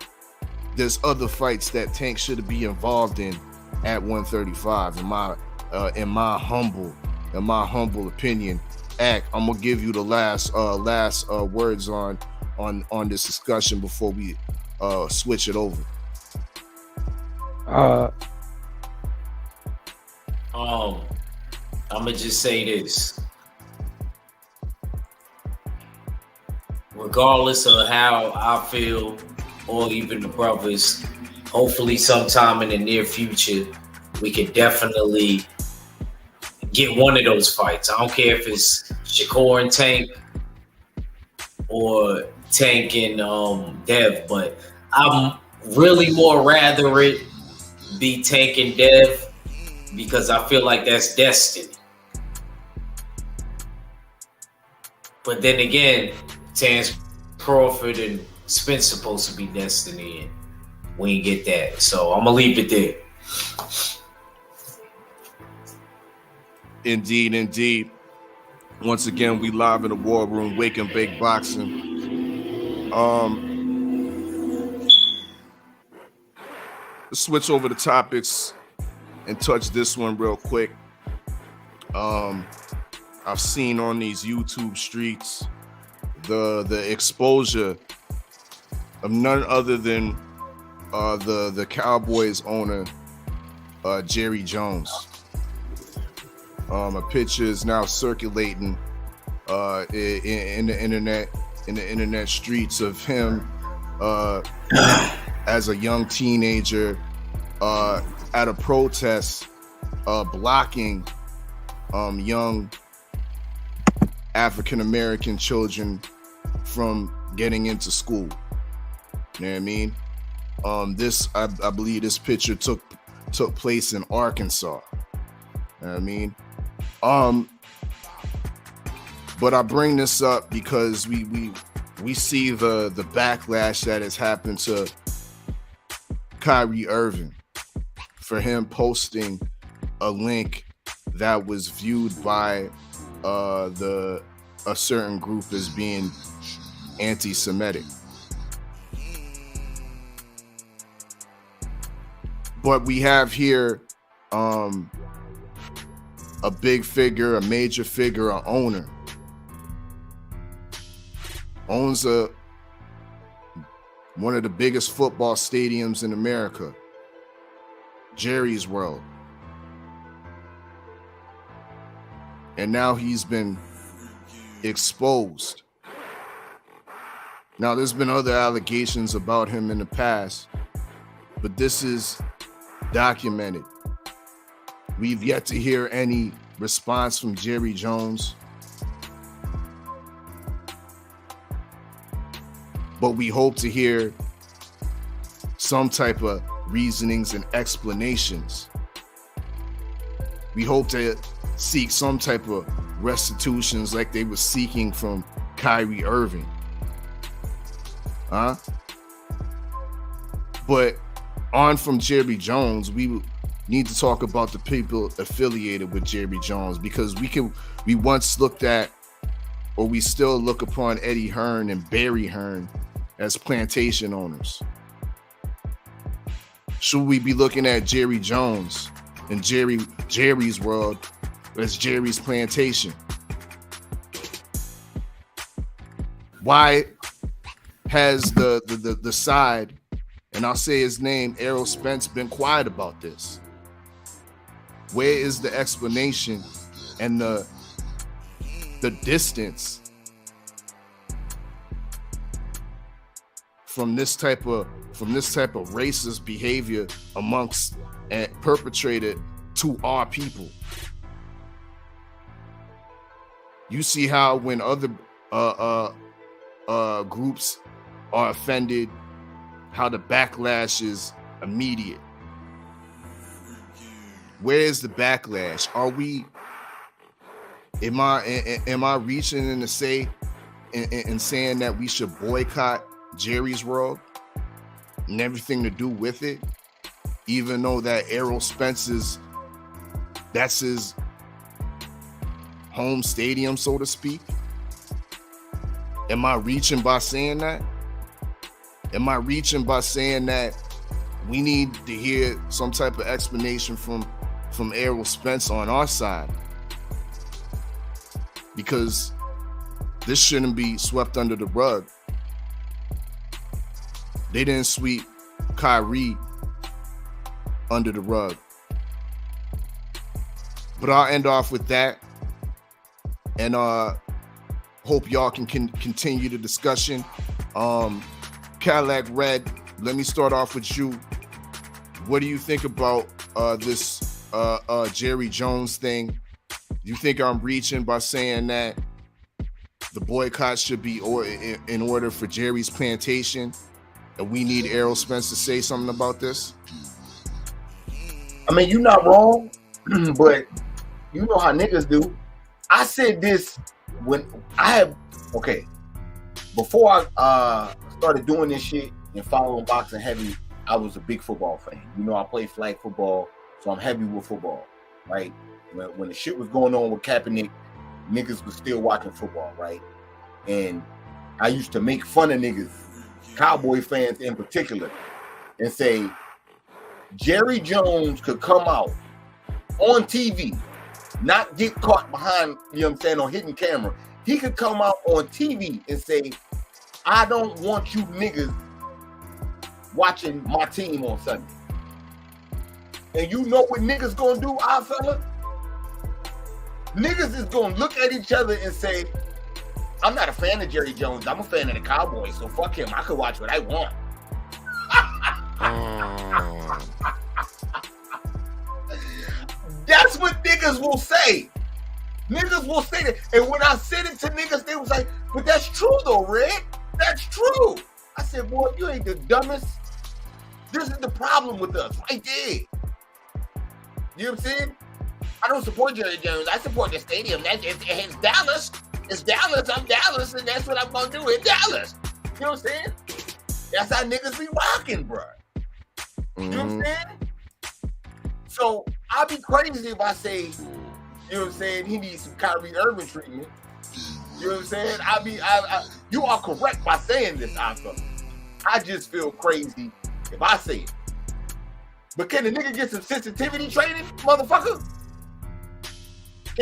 there's other fights that Tank should be involved in at 135. In my humble opinion. Act, I'm gonna give you the last words on this discussion before we switch it over. I'm gonna just say this. Regardless of how I feel, or even the brothers, hopefully sometime in the near future, we can definitely get one of those fights. I don't care if it's Shakur and Tank or Tank and Dev, but I'm really more rather it be Tank and Dev because I feel like that's destiny. But then again, Terrence Crawford and Spence supposed to be destiny, and we ain't get that. So I'm gonna leave it there. Indeed. Once again, we live in the war room, Wake and Bake Boxing. Let's switch over the topics and touch this one real quick. I've seen on these YouTube streets the exposure of none other than the Cowboys owner, Jerry Jones. A picture is now circulating in the internet streets of him as a young teenager at a protest blocking young African American children from getting into school. You know what I mean? I believe this picture took place in Arkansas. You know what I mean? But I bring this up because we see the backlash that has happened to Kyrie Irving for him posting a link that was viewed by a certain group as being anti-Semitic. But we have here a big figure, a major figure, an owner. Owns one of the biggest football stadiums in America, Jerry's World. And now he's been exposed. Now, there's been other allegations about him in the past, but this is documented. We've yet to hear any response from Jerry Jones, but we hope to hear some type of reasonings and explanations. We hope to seek some type of restitutions like they were seeking from Kyrie Irving. But on from Jerry Jones, we need to talk about the people affiliated with Jerry Jones, because we once looked at, or we still look upon, Eddie Hearn and Barry Hearn as plantation owners. Should we be looking at Jerry Jones and Jerry's World as Jerry's plantation? Why has the side, and I'll say his name, Errol Spence, been quiet about this? Where is the explanation and the distance from this type of racist behavior amongst and perpetrated to our people? You see how when other groups are offended, how the backlash is immediate. Where is the backlash? Am I reaching in to say and saying that we should boycott Jerry's World and everything to do with it, even though that Errol Spence that's his home stadium, so to speak? Am I reaching by saying that? Am I reaching by saying that we need to hear some type of explanation from Errol Spence on our side? Because this shouldn't be swept under the rug. They didn't sweep Kyrie under the rug. But I'll end off with that, and hope y'all can continue the discussion. Cadillac Red, let me start off with you. What do you think about this Jerry Jones thing? You think I'm reaching by saying that the boycott should be in order for Jerry's plantation, and we need Errol Spence to say something about this? I mean, you're not wrong, but you know how niggas do. I said this when before I started doing this shit and following boxing heavy, I was a big football fan. You know, I play flag football, so I'm heavy with football, right? When the shit was going on with Kaepernick, niggas was still watching football, right? And I used to make fun of niggas, Cowboy fans in particular, and say, Jerry Jones could come out on TV, not get caught behind, you know what I'm saying, on hidden camera. He could come out on TV and say, I don't want you niggas watching my team on Sunday. And you know what niggas gonna do, Oddfella? Niggas is gonna look at each other and say, I'm not a fan of Jerry Jones, I'm a fan of the Cowboys, so fuck him, I could watch what I want. That's what niggas will say. Niggas will say that. And when I said it to niggas, they was like, but that's true though, Red. That's true. I said, boy, you ain't the dumbest. This is the problem with us right there. You know what I'm saying? I don't support Jerry Jones. I support the stadium. It's Dallas. It's Dallas. I'm Dallas, and that's what I'm going to do in Dallas. You know what I'm saying? That's how niggas be rocking, bro. You know what I'm saying? So I'll be crazy if I say, you know what I'm saying, he needs some Kyrie Irving treatment. You know what I'm saying? You are correct by saying this, Alpha. I just feel crazy if I say it. But can the nigga get some sensitivity training, motherfucker?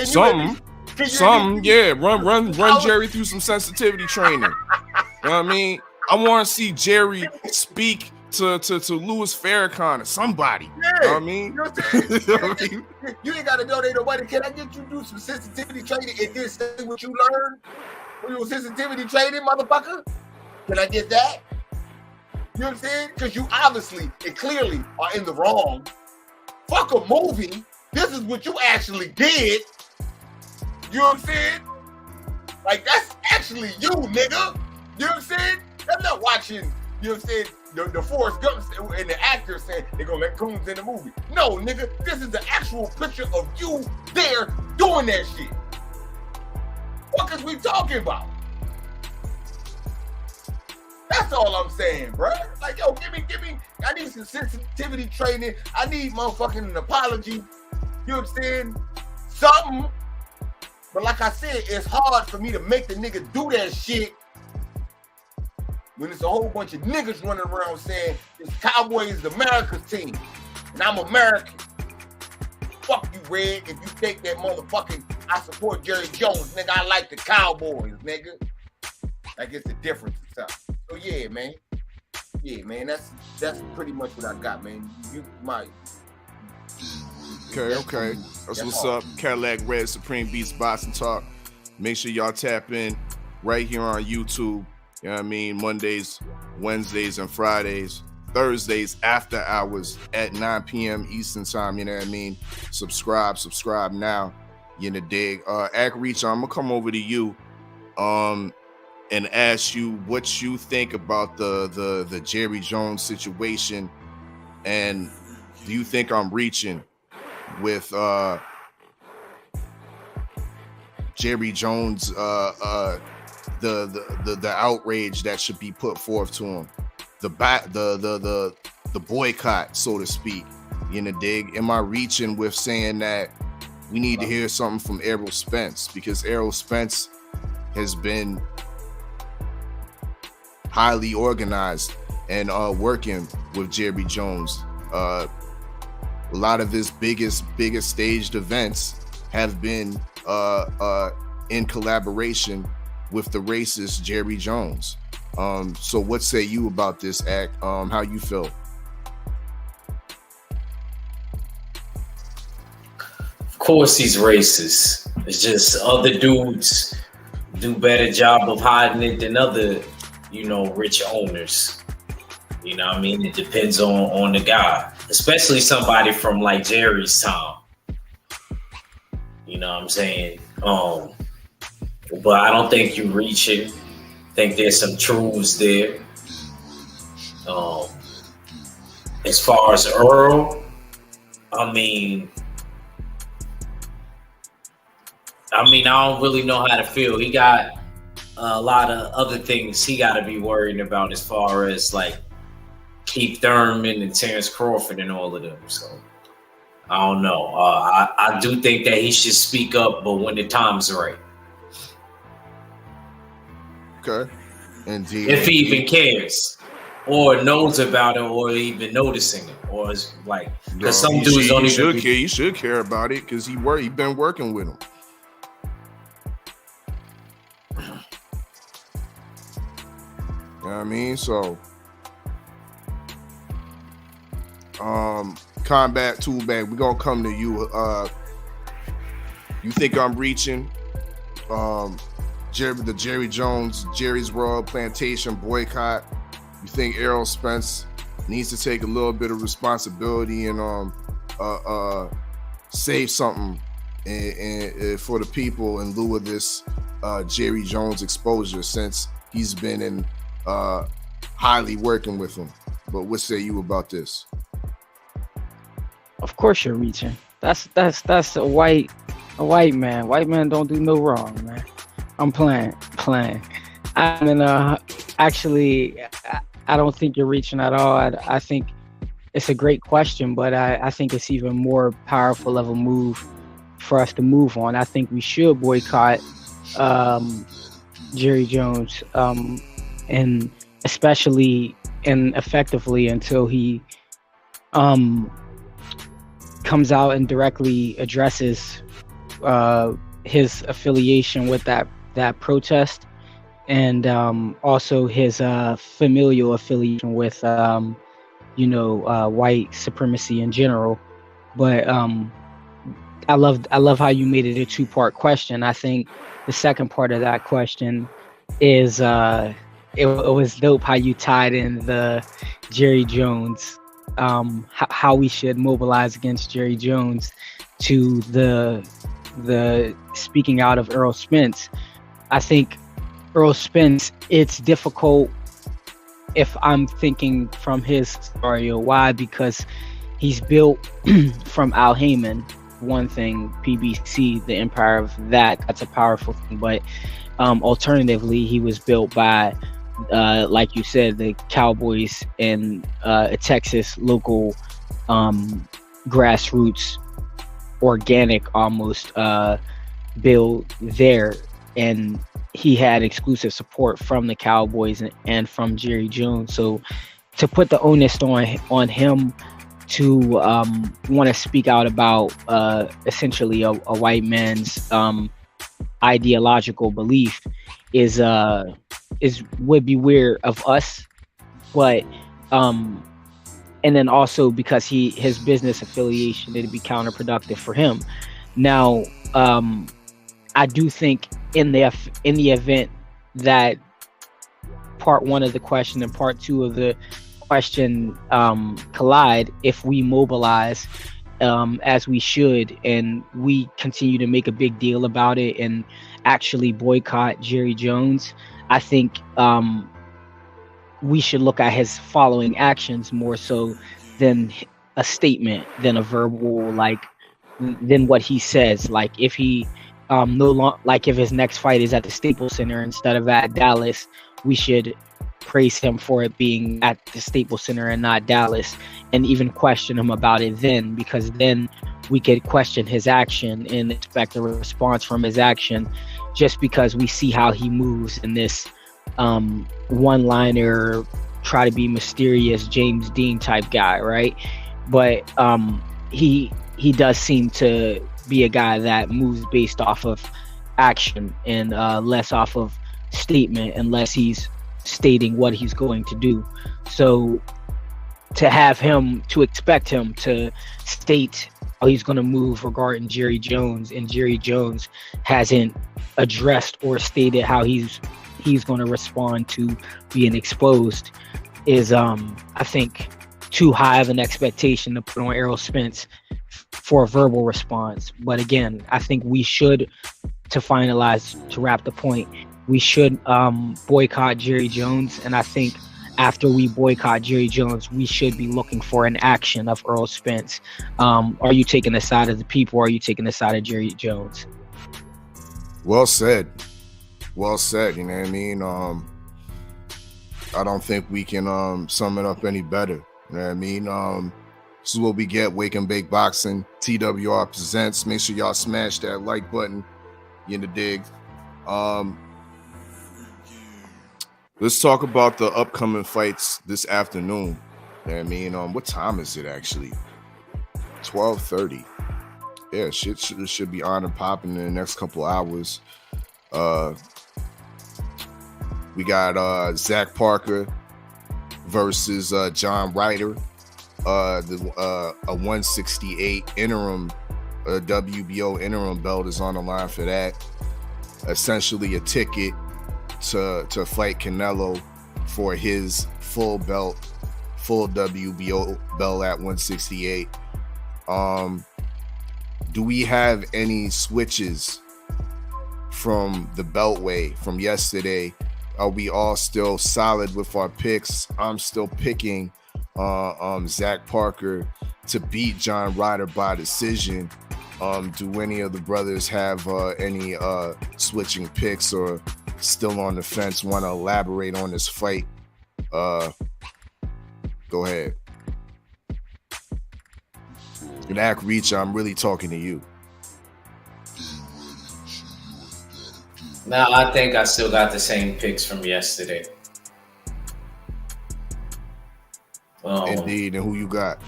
Something, yeah. Run Jerry through some sensitivity training. You know what I mean? I want to see Jerry speak to Louis Farrakhan or somebody. Yeah. You know what I mean? You know what I'm saying? You ain't got to donate nobody. Can I get you to do some sensitivity training and then say what you learned when you were sensitivity training, motherfucker? Can I get that? You know what I'm saying? Because you obviously and clearly are in the wrong. Fuck a movie. This is what you actually did. You know what I'm saying? Like, that's actually you, nigga. You know what I'm saying? I'm not watching, you know what I'm saying, the Forrest Gump and the actors saying they're going to let Coons in the movie. No, nigga, this is the actual picture of you there doing that shit. What is we talking about? That's all I'm saying, bro. Like, yo, give me, I need some sensitivity training. I need motherfucking an apology. You know what I'm saying? Something. But like I said, it's hard for me to make the nigga do that shit when it's a whole bunch of niggas running around saying this Cowboys is America's team and I'm American. Fuck you, Red, if you take that motherfucking I support Jerry Jones, nigga. I like the Cowboys, nigga. Like, it's the difference and stuff. So yeah, man. Yeah, man. That's pretty much what I got, man. You might. Okay. That's what's up. Cadillac Red Supreme Beats Boxing Talk. Make sure y'all tap in right here on YouTube. You know what I mean? Mondays, Wednesdays, and Fridays. Thursdays after hours at 9 p.m. Eastern time. You know what I mean? Subscribe now. You know, dig. Act Reach, I'm gonna come over to you and ask you what you think about the Jerry Jones situation, and do you think I'm reaching with Jerry Jones, the outrage that should be put forth to him, the boycott, so to speak. You know, dig. Am I reaching with saying that we need to hear something from Errol Spence, because Errol Spence has been highly organized and working with Jerry Jones. A lot of his biggest staged events have been in collaboration with the racist Jerry Jones. So what say you about this act? How you feel? Of course he's racist. It's just other dudes do better job of hiding it than other, rich owners. You know what I mean? It depends on the guy, especially somebody from like Jerry's time. You know what I'm saying? But I don't think you reach it. I think there's some truths there. As far as Earl, I don't really know how to feel. He got a lot of other things he got to be worried about as far as like Keith Thurman and Terrence Crawford and all of them. So I don't know. I do think that he should speak up, but when the time's right. Okay. Indeed. If he even cares or knows about it or even noticing it, or is like, because some dudes don't even care. He should care about it because he been working with him. You know what I mean? So, Combat Tool Bag, we're gonna come to you. You think I'm reaching? The Jerry Jones, Jerry's World Plantation boycott. You think Errol Spence needs to take a little bit of responsibility and say something and for the people in lieu of this Jerry Jones exposure, since he's been in highly working with him. But what say you about this? Of course you're reaching. That's a white man. White man don't do no wrong, man. I'm playing. I mean, actually, I don't think you're reaching at all. I think it's a great question, but I think it's even more powerful of a move for us to move on. I think we should boycott Jerry Jones, and especially and effectively until he comes out and directly addresses his affiliation with that protest, and also his familial affiliation with white supremacy in general. But I love how you made it a two-part question. I think the second part of that question is it was dope how you tied in the Jerry Jones, how we should mobilize against Jerry Jones, to the speaking out of Earl Spence. I think Earl Spence, it's difficult if I'm thinking from his scenario. Why? Because he's built from Al Heyman. One thing, PBC, the empire of that's a powerful thing. But alternatively, he was built by, like you said, the Cowboys and a Texas local grassroots, organic almost build there. And he had exclusive support from the Cowboys and from Jerry Jones. So to put the onus on him to want to speak out about essentially a white man's ideological belief would be weird of us, but and then also because his business affiliation, it'd be counterproductive for him. Now, I do think in the event that part one of the question and part two of the question collide, if we mobilize as we should, and we continue to make a big deal about it and actually boycott Jerry Jones, I think we should look at his following actions more so than a statement, than a verbal, than what he says. Like if he if his next fight is at the Staples Center instead of at Dallas, we should praise him for it being at the Staples Center and not Dallas, and even question him about it then, because then we could question his action and expect a response from his action, just because we see how he moves in this one-liner, try to be mysterious James Dean type guy, right? But he does seem to be a guy that moves based off of action and less off of statement, unless he's stating what he's going to do. So to expect him to state how he's going to move regarding Jerry Jones, and Jerry Jones hasn't addressed or stated how he's going to respond to being exposed, is I think too high of an expectation to put on Errol Spence for a verbal response. But again, I think we should, to wrap the point, we should boycott Jerry Jones. And I think after we boycott Jerry Jones, we should be looking for an action of Earl Spence. Are you taking the side of the people, or are you taking the side of Jerry Jones? Well said. Well said. You know what I mean? I don't think we can sum it up any better. You know what I mean? This is what we get. Wake and Bake Boxing, TWR presents. Make sure y'all smash that like button. You in the dig? Let's talk about the upcoming fights this afternoon. You know what I mean? What time is it actually? 12:30. Yeah, shit should be on and popping in the next couple hours. We got Zach Parker versus John Ryder. A 168 interim, WBO interim belt is on the line for that. Essentially a ticket to fight Canelo for his full WBO belt at 168. do we have any switches from the Beltway from yesterday? Are we all still solid with our picks? I'm still picking Zach Parker to beat John Ryder by decision. Do any of the brothers have any switching picks or still on the fence? Want to elaborate on this fight? Go ahead. And Ak Reach, I'm really talking to you. Now I think I still got the same picks from yesterday. Indeed, and who you got?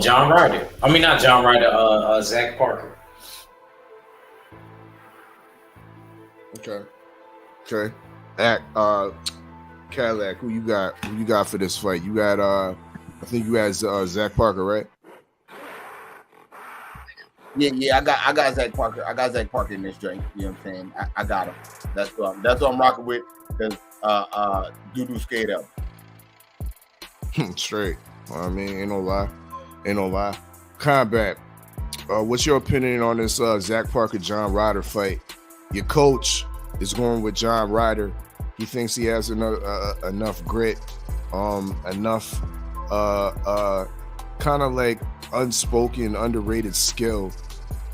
John Ryder. I mean, not John Ryder. Zach Parker. Okay. Cadillac, who you got? Who you got for this fight? You got I think you had Zach Parker, right? Yeah. I got Zach Parker. I got Zach Parker in this joint. You know what I'm saying? I got him. That's what I'm rocking with. Because doo-doo skate up. Straight. I mean, ain't no lie. Combat. What's your opinion on this Zach Parker John Ryder fight? Your coach is going with John Ryder. He thinks he has enough grit, enough kind of like unspoken, underrated skill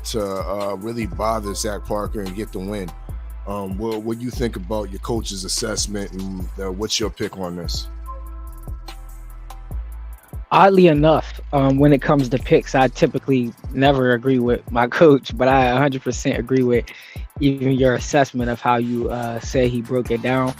to really bother Zach Parker and get the win. What do you think about your coach's assessment, and what's your pick on this? Oddly enough, when it comes to picks, I typically never agree with my coach, but I 100% agree with even your assessment of how you say he broke it down.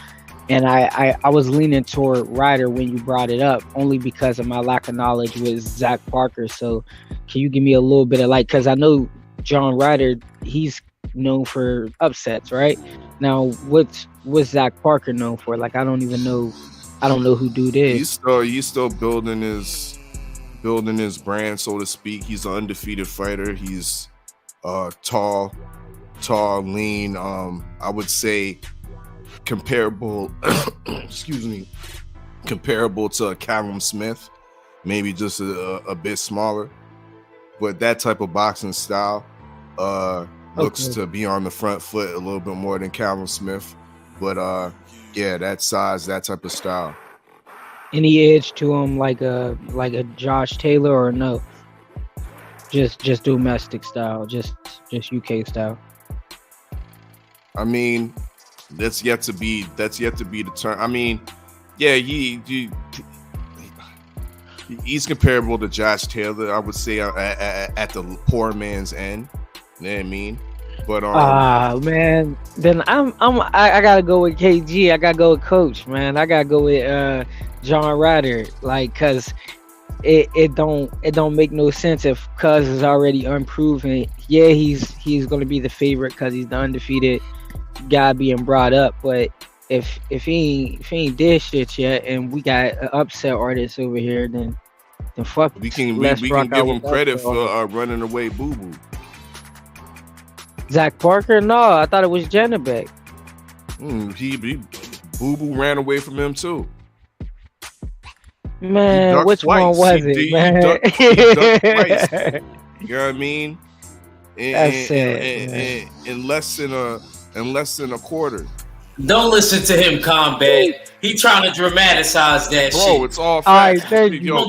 And I was leaning toward Ryder when you brought it up, only because of my lack of knowledge with Zach Parker. So can you give me a little bit of because I know John Ryder, he's known for upsets, right? Now, what's Zach Parker known for? I don't even know. I don't know who dude is. He's still building his brand, so to speak. He's an undefeated fighter. He's tall, lean. I would say comparable. excuse me, comparable to Callum Smith, maybe just a bit smaller. But that type of boxing style looks to be on the front foot a little bit more than Callum Smith. But yeah, that size, that type of style. Any edge to him like a Josh Taylor, or no? Just domestic style, just UK style. I mean, that's yet to be determined. I mean, yeah, he's comparable to Josh Taylor, I would say, at the poor man's end. You know what I mean? But man, then I gotta go with KG. I gotta go with Coach, man. I gotta go with John Ryder, cause it don't make no sense if Cuz is already unproven. Yeah, he's gonna be the favorite because he's the undefeated guy being brought up. But if he ain't did shit yet, and we got an upset artist over here, then fuck. We can give him credit for running away Boo Boo. Zach Parker? No, I thought it was Janabek. Boo Boo ran away from him too. Man, which one was it, man? He ducked twice. You know what I mean? That's it. In less than a quarter. Don't listen to him, Combat. He trying to dramatize that shit. Bro, it's all facts. All right, thank you. I'm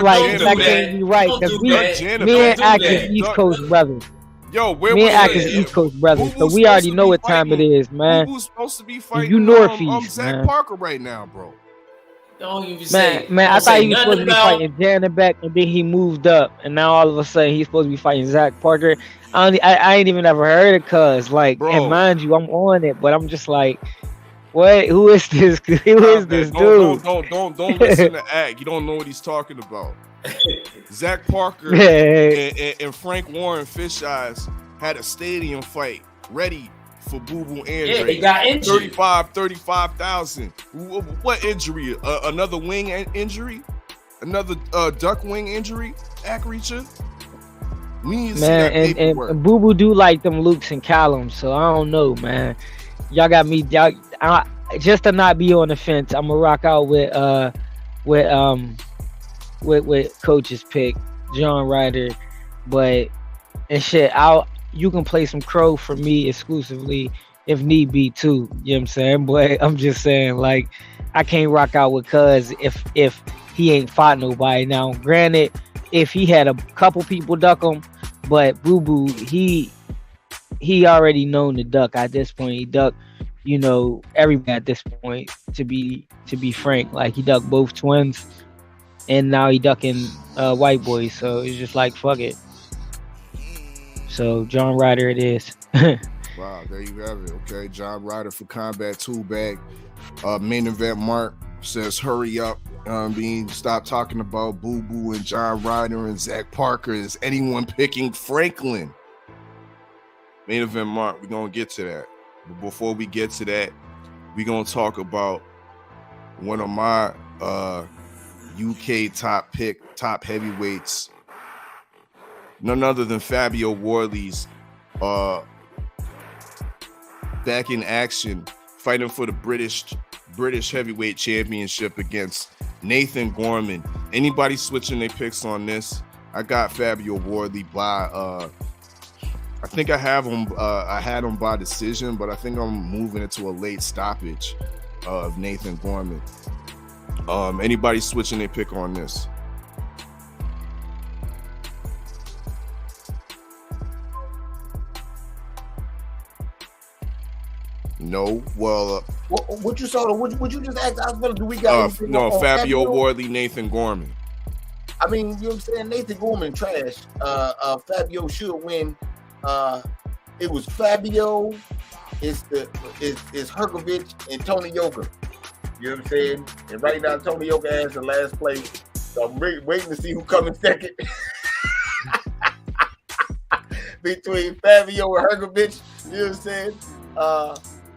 like, that can't be right, because me and Ak is East Coast brothers. Yo, where me and Ak is East Coast brothers, so we already know what time it is, man. Who's supposed to be fighting? You Northeast, Zach man. Parker right now, bro. Don't even say. Man, I thought he was supposed to be fighting Janabek, and then he moved up, and now all of a sudden he's supposed to be fighting Zach Parker. I ain't even ever heard of Cuz, and mind you, I'm on it, but I'm just like, what? Who is this? Who is this dude? Don't listen to Ak. You don't know what he's talking about. Zach Parker and Frank Warren Fish Eyes had a stadium fight ready for Boo Boo Andre. Yeah, they got injured. 35,000. What injury? Another wing injury? Another duck wing injury? Ak Reacher? We need to see that paperwork. And Boo Boo do like them Lukes and Callums, so I don't know, man. Y'all got me. Just to not be on the fence, I'm gonna rock out with with coach's pick, John Ryder, but and shit, you can play some Crow for me exclusively if need be too. You know what I'm saying? But I'm just saying, like, I can't rock out with Cuz if he ain't fought nobody. Now, granted, if he had a couple people duck him, but Boo Boo, he already known to duck at this point. He ducked, everybody at this point. To be frank, like he ducked both twins, and now he ducking white boys. So it's just like fuck it. So John Ryder it is. Wow, there you have it. Okay, John Ryder for Combat Tool Bag. Main event Mark says, hurry up. Stop talking about Boo Boo and John Ryder and Zach Parker. Is anyone picking Franklin? Main event Mark, we're going to get to that. But before we get to that, we're going to talk about one of my UK top heavyweights. None other than Fabio Wardley's back in action, fighting for the British heavyweight championship against Nathan Gorman. Anybody switching their picks on this? I got Fabio Wardley by I think I have him. I had him by decision, but I think I'm moving it to a late stoppage of Nathan Gorman. Anybody switching their pick on this? No. Well, what you saw? What you just asked? Do we got no Fabio Wardley, Nathan Gorman? I mean, you know what I'm saying? Nathan Gorman trash. Fabio should win. It was Fabio, it's Herkovich and Tony Yoka. You know what I'm saying? And right now, Tony Yoka has the last place. So I'm waiting to see who comes second. Between Fabio and Herkovich. You know what I'm saying?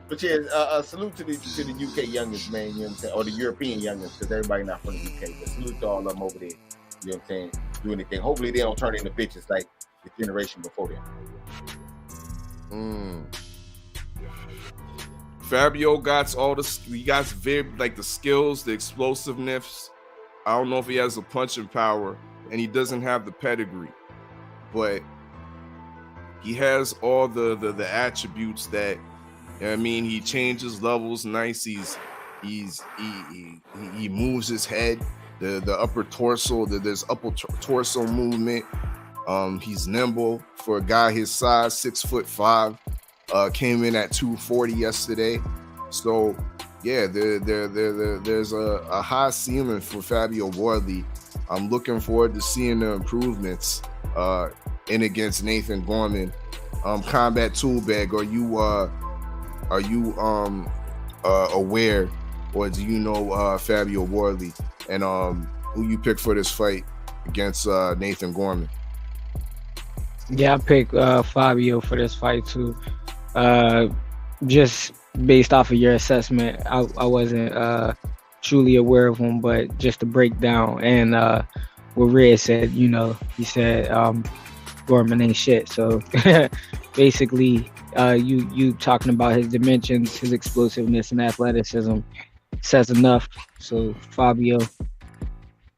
But yeah, salute to the UK youngest, man. You know what I'm saying? Or the European youngest, because everybody not from the UK. But salute to all of them over there. You know what I'm saying? Do anything. Hopefully they don't turn into bitches like the generation before them. Fabio got very like the skills, the explosiveness. I don't know if he has the punching power, and he doesn't have the pedigree, but he has all the attributes that, I mean, he changes levels nice. He moves his head, the upper torso, there's upper torso movement. He's nimble for a guy his size, 6'5". Came in at 240 yesterday. So yeah, there's a high ceiling for Fabio Wardley. I'm looking forward to seeing the improvements in against Nathan Gorman. Combat Tool Bag, are you aware, or do you know Fabio Wardley and who you picked for this fight against Nathan Gorman? Yeah, I picked Fabio for this fight too. Just based off of your assessment, I wasn't truly aware of him, but just to break down and what Red said, he said Gorman ain't shit. So basically, you talking about his dimensions, his explosiveness, and athleticism says enough. So Fabio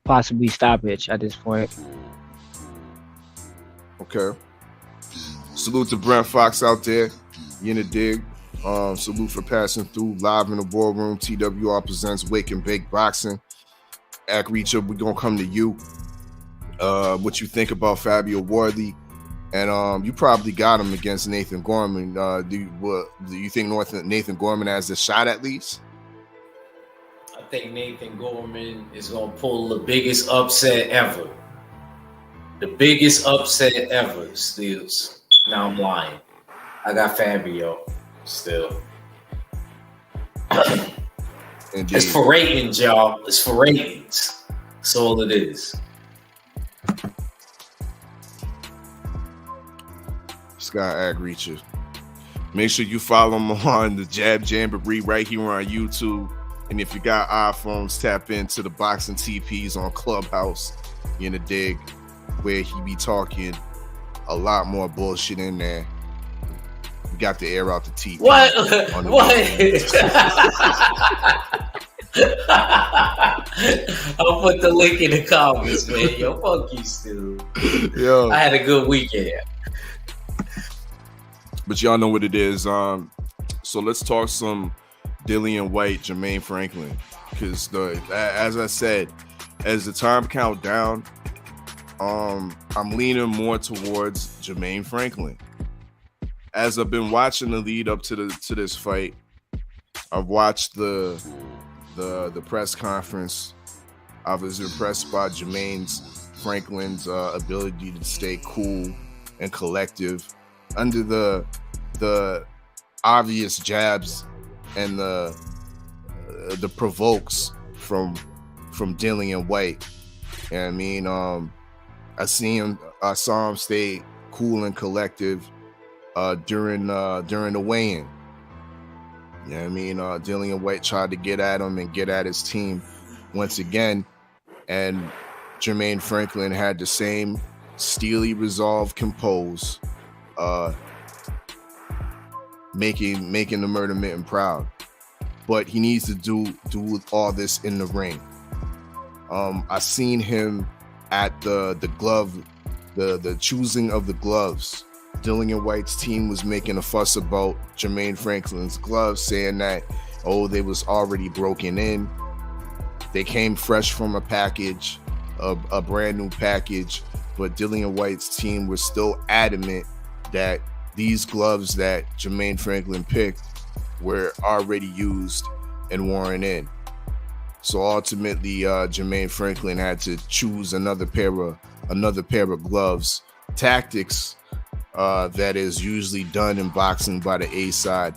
possibly stoppage at this point. Okay. Salute to Brent Fox out there. You in the dig. Salute for passing through live in the ballroom. TWR presents Wake and Bake Boxing. Act Reacher, we're gonna come to you. What you think about Fabio Wardley? And you probably got him against Nathan Gorman. Do you think Nathan Gorman has a shot at least? I think Nathan Gorman is gonna pull the biggest upset ever. The biggest upset ever, Steels. Now I'm lying. I got Fabio still. It's for ratings, y'all. It's for ratings. That's all it is. Scott Ag Reacher. Make sure you follow him on the Jab Jamboree right here on YouTube. And if you got iPhones, tap into the Boxing TPs on Clubhouse. You in the dig, where he be talking a lot more bullshit in there. We got to air out the TP. What? I'll put the link in the comments, man. Yo, fuck you, Stu. Yo. I had a good weekend. But y'all know what it is. So let's talk some Dillian White, Jermaine Franklin. Because as I said, as the time count down, I'm leaning more towards Jermaine Franklin. As I've been watching the lead up to this fight, I've watched the press conference. I was impressed by Jermaine Franklin's ability to stay cool and collective under the obvious jabs and the provokes from Dillian White. You know what I mean? I saw him stay cool and collective during the weigh-in. You know what I mean? Dillian White tried to get at him and get at his team once again, and Jermaine Franklin had the same steely resolve, compose, making the Murder Mitten proud. But he needs to do all this in the ring. I seen him at the glove, the choosing of the gloves. Dillian White's team was making a fuss about Jermaine Franklin's gloves, saying that, they was already broken in. They came fresh from a package, a brand new package, but Dillian White's team was still adamant that these gloves that Jermaine Franklin picked were already used and worn in. So ultimately, Jermaine Franklin had to choose another pair of gloves. Tactics that is usually done in boxing by the A side,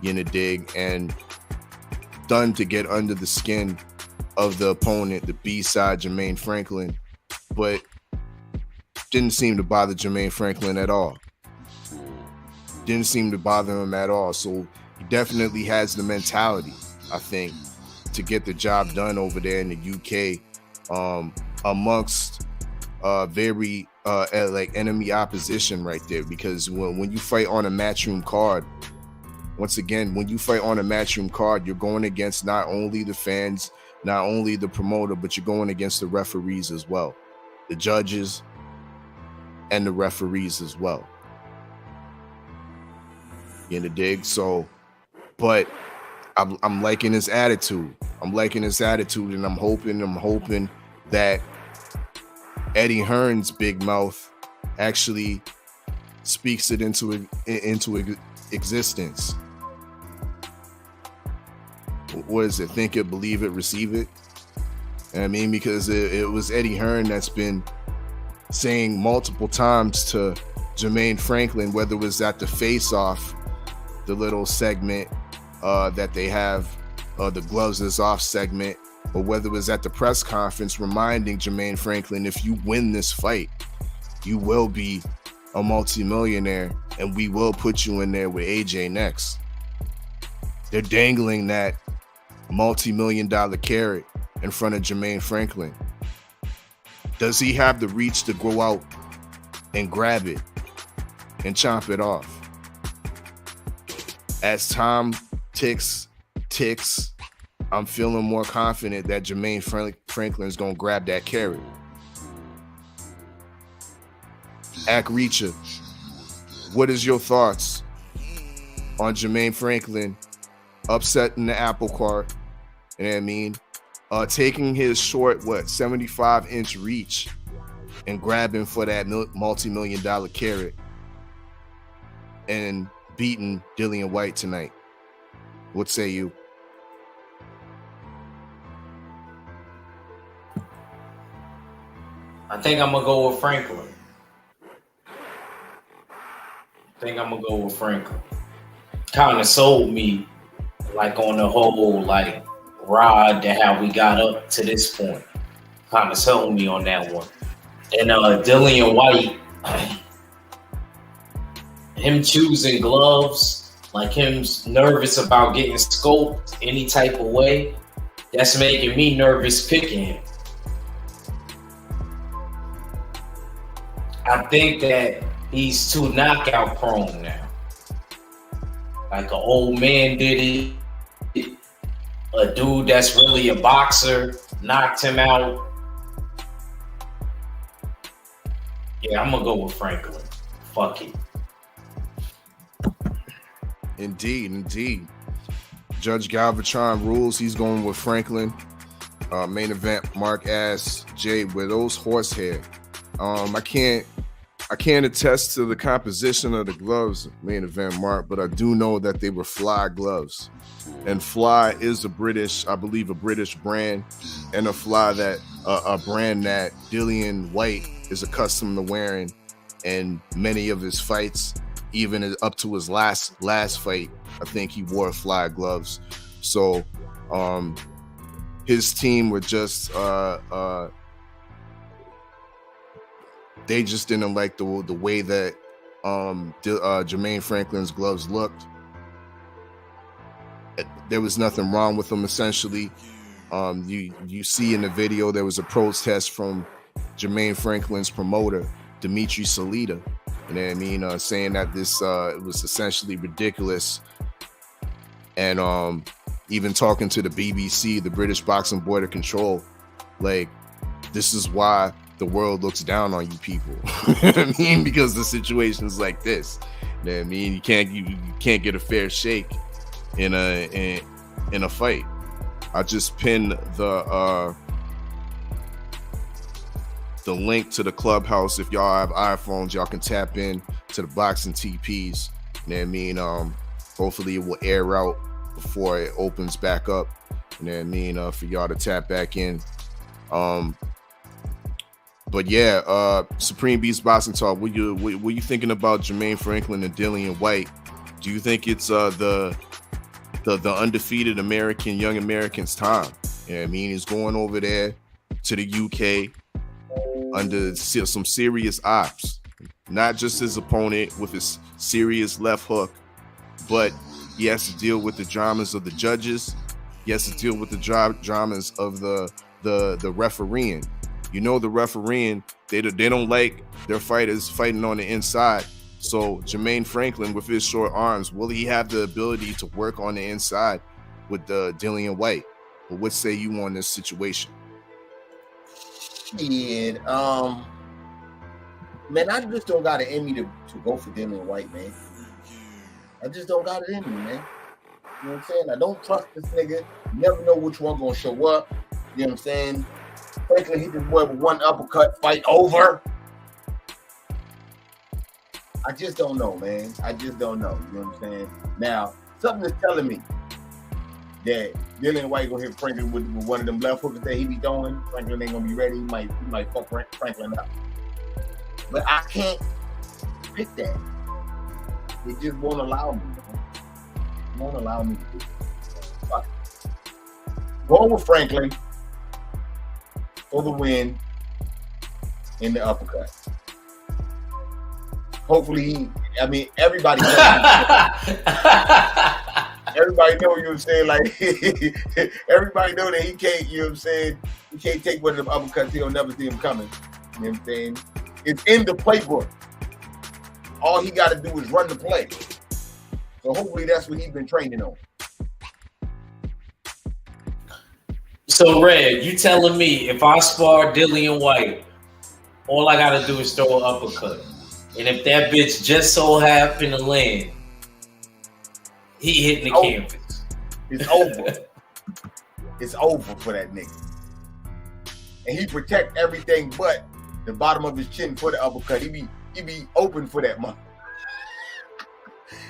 you know, dig, and done to get under the skin of the opponent, the B side, Jermaine Franklin, but didn't seem to bother Jermaine Franklin at all. Didn't seem to bother him at all. So he definitely has the mentality, I think, to get the job done over there in the UK, amongst very like enemy opposition right there. Because when you fight on a matchroom card, once again, when you fight on a matchroom card, you're going against not only the fans, not only the promoter, but you're going against the referees as well, the judges and the referees as well. You know, dig? So, but I'm liking his attitude. I'm liking his attitude, and I'm hoping that Eddie Hearn's big mouth actually speaks it into existence. What is it? Think it, believe it, receive it. I mean, because it was Eddie Hearn that's been saying multiple times to Jermaine Franklin, whether it was at the face-off, the little segment that they have, the gloves is off segment, or whether it was at the press conference, reminding Jermaine Franklin, if you win this fight, you will be a multimillionaire, and we will put you in there with AJ next. They're dangling that multi-million-dollar carrot in front of Jermaine Franklin. Does he have the reach to go out and grab it and chomp it off? As time ticks, I'm feeling more confident that Jermaine Franklin is going to grab that carrot. Ak Reacher, what is your thoughts on Jermaine Franklin upsetting the apple cart? You know what I mean? Taking his short, 75-inch reach and grabbing for that multi-million-dollar carrot and beating Dillian White tonight. What say you? I think I'm gonna go with Franklin. Kind of sold me, like, on the whole, like, ride to how we got up to this point. Kind of sold me on that one. And Dillian White, him choosing gloves, like him nervous about getting scoped any type of way, that's making me nervous picking him. I think that he's too knockout prone now. Like an old man did it a dude that's really a boxer knocked him out. Yeah, I'm gonna go with Franklin. Fuck it. Indeed. Judge Galvatron rules. He's going with Franklin. Main event, Mark asks Jay, were those horsehair? I can't attest to the composition of the gloves, main event, Mark, but I do know that they were Fly gloves. And Fly is a British brand, and a brand that Dillian White is accustomed to wearing in many of his fights, even up to his last fight. I think he wore Fly gloves. So his team were just they just didn't like the way that Jermaine Franklin's gloves looked. There was nothing wrong with them, essentially. You see in the video there was a protest from Jermaine Franklin's promoter, Dimitri Salita, you know what I mean, saying that this it was essentially ridiculous. And even talking to the BBC, the British Boxing Board of Control, like, this is why the world looks down on you people. You know what I mean? Because the situation's like this. You know what I mean? You can't get a fair shake in a fight. I just pinned the link to the clubhouse. If y'all have iPhones, y'all can tap in to the boxing TPs. You know what I mean? Hopefully it will air out before it opens back up. You know what I mean? For y'all to tap back in. But yeah, Supreme Beast Boxing Talk. What you thinking about Jermaine Franklin and Dillian White? Do you think it's the undefeated young American's time? You know what I mean? He's going over there to the UK under some serious ops. Not just his opponent with his serious left hook, but he has to deal with the dramas of the judges. He has to deal with the dramas of the refereeing. You know, the refereeing, they don't like their fighters fighting on the inside. So Jermaine Franklin, with his short arms, will he have the ability to work on the inside with Dillian White? But what say you on this situation? Yeah, man, I just don't got it in me to go for Dillian White, man. I just don't got it in me, man. You know what I'm saying? I don't trust this nigga. You never know which one gonna show up. You know what I'm saying? Franklin hit this boy with one uppercut, fight over. I just don't know, man. I just don't know. You know what I'm saying? Now, something is telling me that Dillian White gonna hit Franklin with one of them left hookers that he be throwing. Franklin ain't gonna be ready. He might fuck Franklin up. But I can't pick that. It just won't allow me. Man. It won't allow me to do it. Fuck it. Going with Franklin for the win in the uppercut. Hopefully, everybody knows. Everybody know, you know what I'm saying? Like, everybody know that he can't, you know what I'm saying? He can't take one of them uppercuts. He'll never see him coming. You know what I'm saying? It's in the playbook. All he got to do is run the play. So hopefully that's what he's been training on. So, Red, you telling me if I spar Dillian White, all I got to do is throw an uppercut. And if that bitch just so happen to land, he hitting the canvas. It's over. It's over for that nigga. And he protect everything but the bottom of his chin for the uppercut. He be open for that month.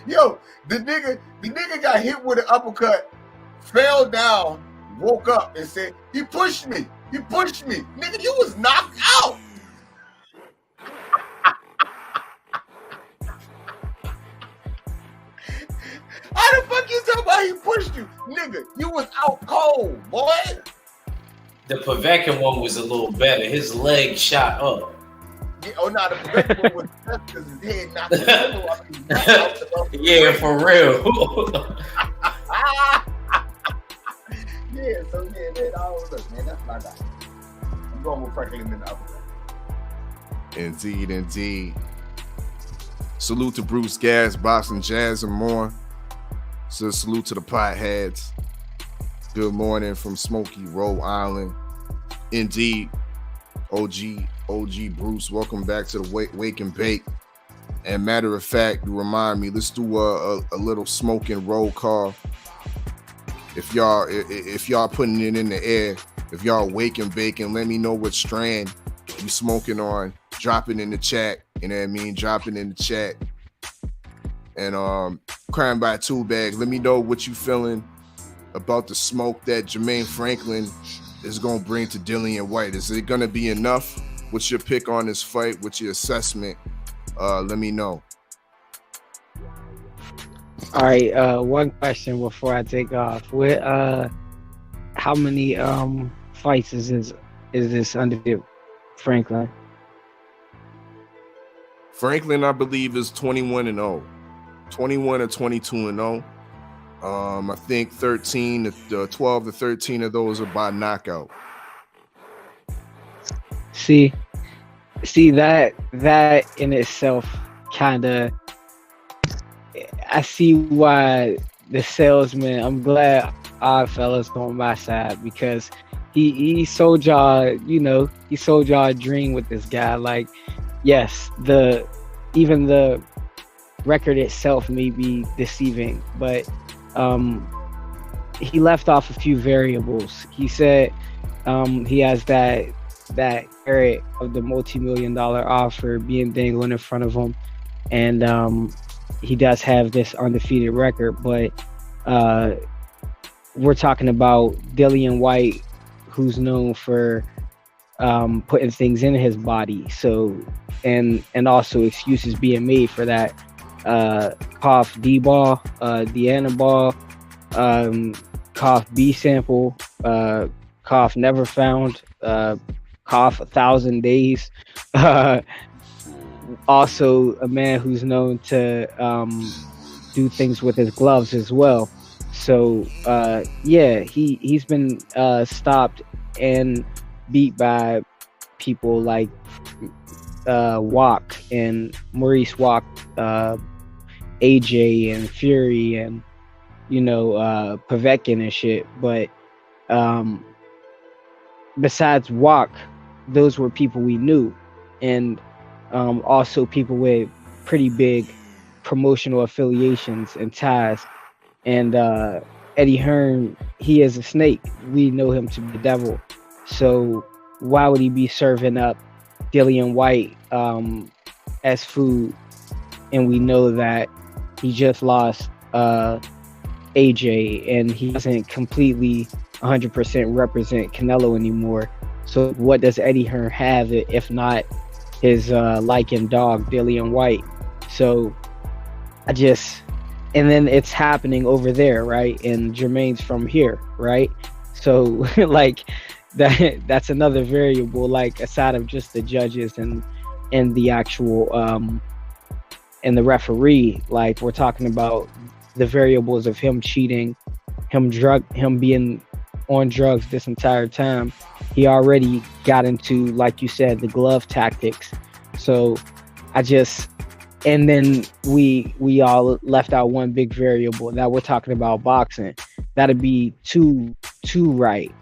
Yo, the nigga got hit with an uppercut, fell down, woke up and said, he pushed me. Nigga, you was knocked out. How the fuck you talking about he pushed you? Nigga, you was out cold, boy. The Povetkin one was a little better. His leg shot up. Yeah, the Povetkin one was because his head knocked out. Yeah, for real. Yeah, so yeah, man, look, man, that's my guy. I'm going with Franklin in the upper. Indeed. Salute to Bruce Gas, Boxing Jazz, and more. So salute to the potheads. Good morning from Smoky, Rhode Island. Indeed, OG Bruce. Welcome back to the Wake and Bake. And matter of fact, you remind me, let's do a little smoke and roll call. If y'all putting it in the air, if y'all wake and baking, let me know what strand you smoking on. Drop it in the chat. You know what I mean? Drop it in the chat. And Crime by Two Bags, let me know what you feeling about the smoke that Jermaine Franklin is going to bring to Dillian White. Is it going to be enough? What's your pick on this fight? What's your assessment? Let me know. All right, one question before I take off. How many fights is this undefeated Franklin? Franklin, I believe, is 21-0. 21 or 22-0. I think 12 to 13 of those are by knockout. See that in itself kind of, I see why the salesman, I'm glad Oddfella's on my side, because he sold y'all, he sold y'all a dream with this guy. Like, yes, even the record itself may be deceiving, but he left off a few variables. He said he has that carrot of the multi-million-dollar offer being dangled in front of him, and he does have this undefeated record, but we're talking about Dillian White, who's known for putting things in his body. So and also excuses being made for that. Cough D ball, Deanna ball, cough B sample, cough never found, cough 1,000 days. Also a man who's known to do things with his gloves as well. So he's been stopped and beat by people like Walk and Maurice Walk, AJ and Fury and Povetkin and shit. But besides Walk, those were people we knew, and also people with pretty big promotional affiliations and ties. And Eddie Hearn, he is a snake. We know him to be the devil. So why would he be serving up Dillian White as food? And we know that he just lost AJ, and he doesn't completely 100% represent Canelo anymore. So what does Eddie Hearn have if not his liking dog, Dillian White? So and then it's happening over there, right? And Jermaine's from here, right? So like that's another variable, like aside of just the judges and the actual and the referee. Like, we're talking about the variables of him cheating, him being on drugs this entire time. He already got into, like you said, the glove tactics. So and then we all left out one big variable. Now we're talking about boxing. That'd be too right,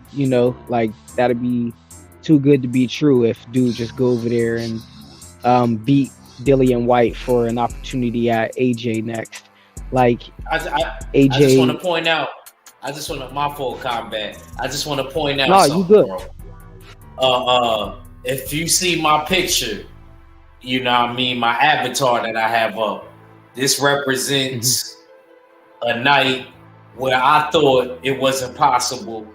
like that'd be too good to be true if dude just go over there and beat Dillian White for an opportunity at AJ next. Like, AJ. I just want to point out. My full combat. I just want to point out. No, something, you good. Bro. If you see my picture, my avatar that I have up, this represents a night where I thought it wasn't possible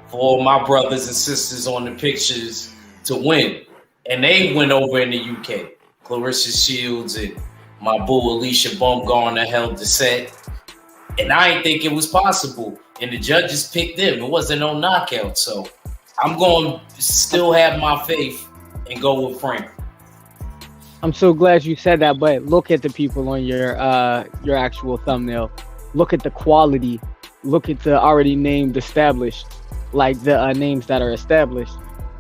for all my brothers and sisters on the pictures to win. And they went over in the UK. Clarissa Shields and my boo Alicia Baumgartner held the set. And I didn't think it was possible. And the judges picked them. It wasn't no knockout. So I'm going to still have my faith and go with Frank. I'm so glad you said that, but look at the people on your actual thumbnail. Look at the quality. Look at the already named established, like the names that are established.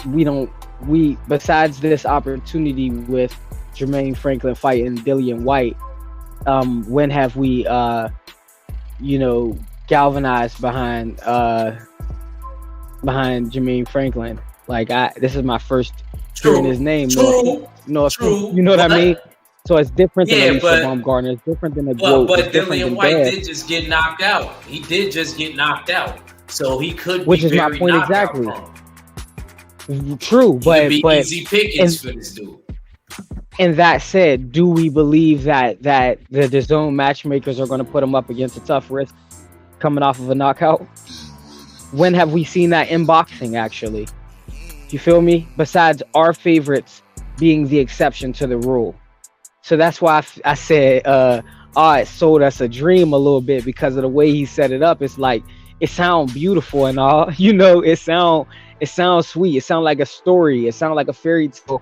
We besides this opportunity with Jermaine Franklin fighting Dillian White, when have we galvanized behind behind Jermaine Franklin. Like this is my first True. hearing his name. True. True. You know what I mean? So it's different than Alicia Baumgartner. It's different than a GOAT. But it's different Dillian than White Dad. did just get knocked out. He did just get knocked out. So he could Which be is my very point knocked exactly. out from. True, He but could be easy pickings for this dude. And that said, do we believe that the DAZN matchmakers are going to put him up against a tough risk coming off of a knockout? When have we seen that in boxing, actually? You feel me? Besides our favorites being the exception to the rule. So that's why I said, it sold us a dream a little bit because of the way he set it up. It's like, it sounds beautiful and all, you know, it sounds sweet. It sounds like a story. It sounds like a fairy tale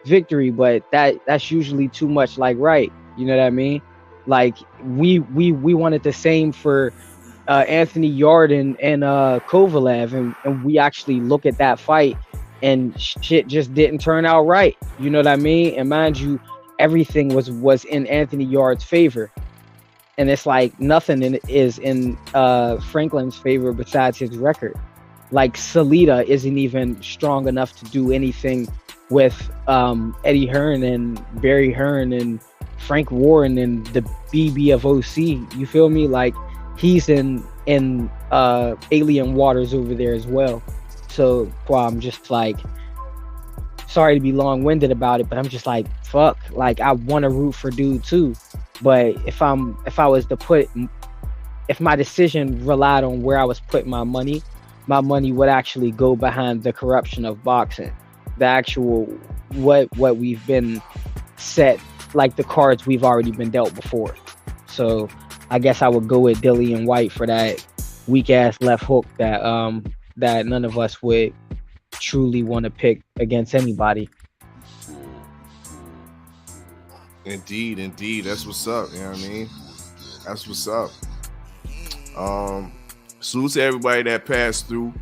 victory, but that's usually too much like right. You know what I mean? Like we wanted the same for Anthony Yard and Kovalev, and we actually look at that fight and shit just didn't turn out right. You know what I mean? And mind you, everything was in Anthony Yard's favor. And it's like nothing is in Franklin's favor besides his record. Like Salita isn't even strong enough to do anything with Eddie Hearn and Barry Hearn and Frank Warren and the BB of OC. You feel me? Like he's in alien waters over there as well. So I'm just like, sorry to be long-winded about it, but I'm just like, fuck. Like I want to root for dude too. But if my decision relied on where I was putting my money would actually go behind the corruption of boxing. The actual what we've been set, like the cards we've already been dealt before. So I guess I would go with Dillian White for that weak ass left hook that none of us would truly want to pick against anybody. Indeed. That's what's up. You know what I mean? That's what's up. Salute to everybody that passed through.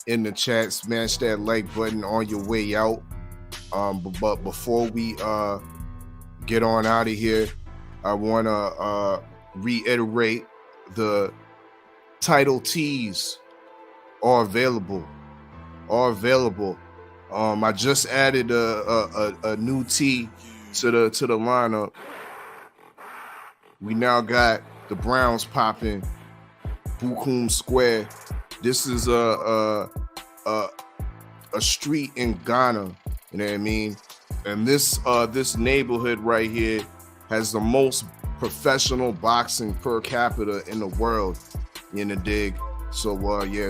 In the chat, smash that like button on your way out. But before we get on out of here, I want to reiterate the title tees are available. I just added a new tee to the lineup. We now got the Browns popping, Bukum Square. This is a street in Ghana, you know what I mean? And this neighborhood right here has the most professional boxing per capita in the world, in the dig. So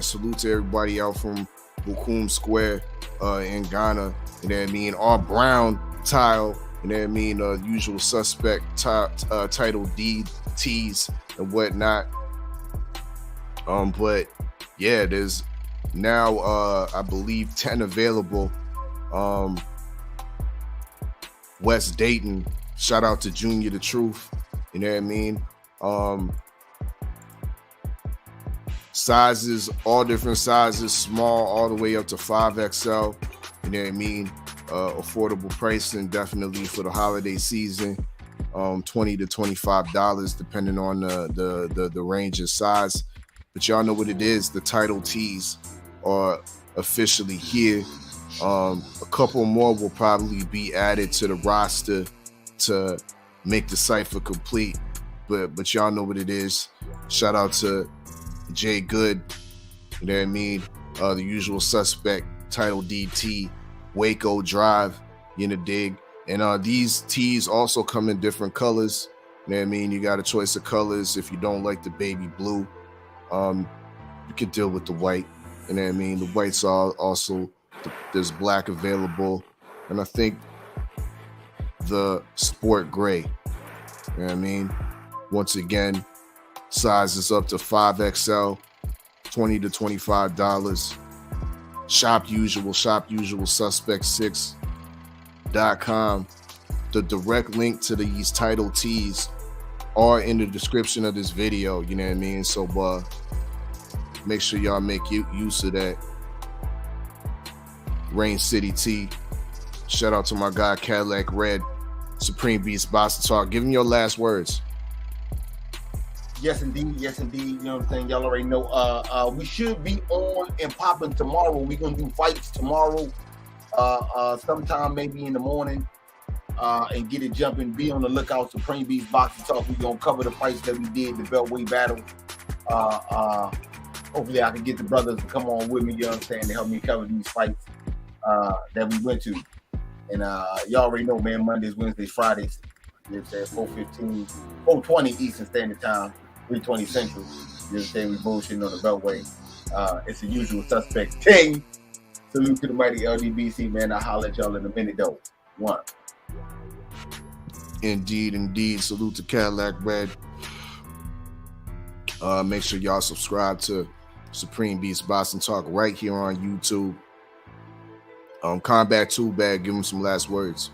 salute to everybody out from Bukum Square in Ghana, you know what I mean? Our brown tile, you know what I mean? Usual suspect title deed tees and whatnot. But yeah, there's now I believe 10 available. West Dayton, shout out to Junior the Truth, you know what I mean? Sizes, all different sizes, small all the way up to 5XL, you know what I mean? Affordable pricing definitely for the holiday season. $20 to $25 depending on the range of size. But y'all know what it is. The title tees are officially here. A couple more will probably be added to the roster to make the cipher complete. But y'all know what it is. Shout out to Jay Good. You know what I mean? The usual suspect, title DT, Waco Drive, you know, dig. And these tees also come in different colors. You know what I mean? You got a choice of colors. If you don't like the baby blue, you can deal with the white. You know what I mean? The whites are also, there's black available. And I think the sport gray. You know what I mean? Once again, size is up to 5XL, $20 to $25. Shop usual suspect6.com. The direct link to these title tees are in the description of this video, you know what I mean? So make sure y'all make use of that. Rain City T. Shout out to my guy Cadillac Red, Supreme Beast Boxing Talk. Give him your last words. Yes, indeed. Yes, indeed. You know what I'm saying? Y'all already know. We should be on and popping tomorrow. We're gonna do fights tomorrow. Sometime maybe in the morning. And get it jumping. Be on the lookout. Supreme Beast Boxing Talk. We're gonna cover the fights that we did, the Beltway battle. Hopefully I can get the brothers to come on with me, you know what I'm saying, to help me cover these fights that we went to. And y'all already know, man, Mondays, Wednesdays, Fridays. You know what I'm saying? 4:15, 4:20 Eastern Standard Time, 3:20 Central. You know what I'm saying? We bullshitting on the Beltway. It's the usual suspect ting. Salute to the mighty LDBC, man. I'll holler at y'all in a minute, though. One. Indeed. Salute to Cadillac Red. Make sure y'all subscribe to Supreme Beast Boxing Talk right here on YouTube. Combat Tool Bag, give him some last words.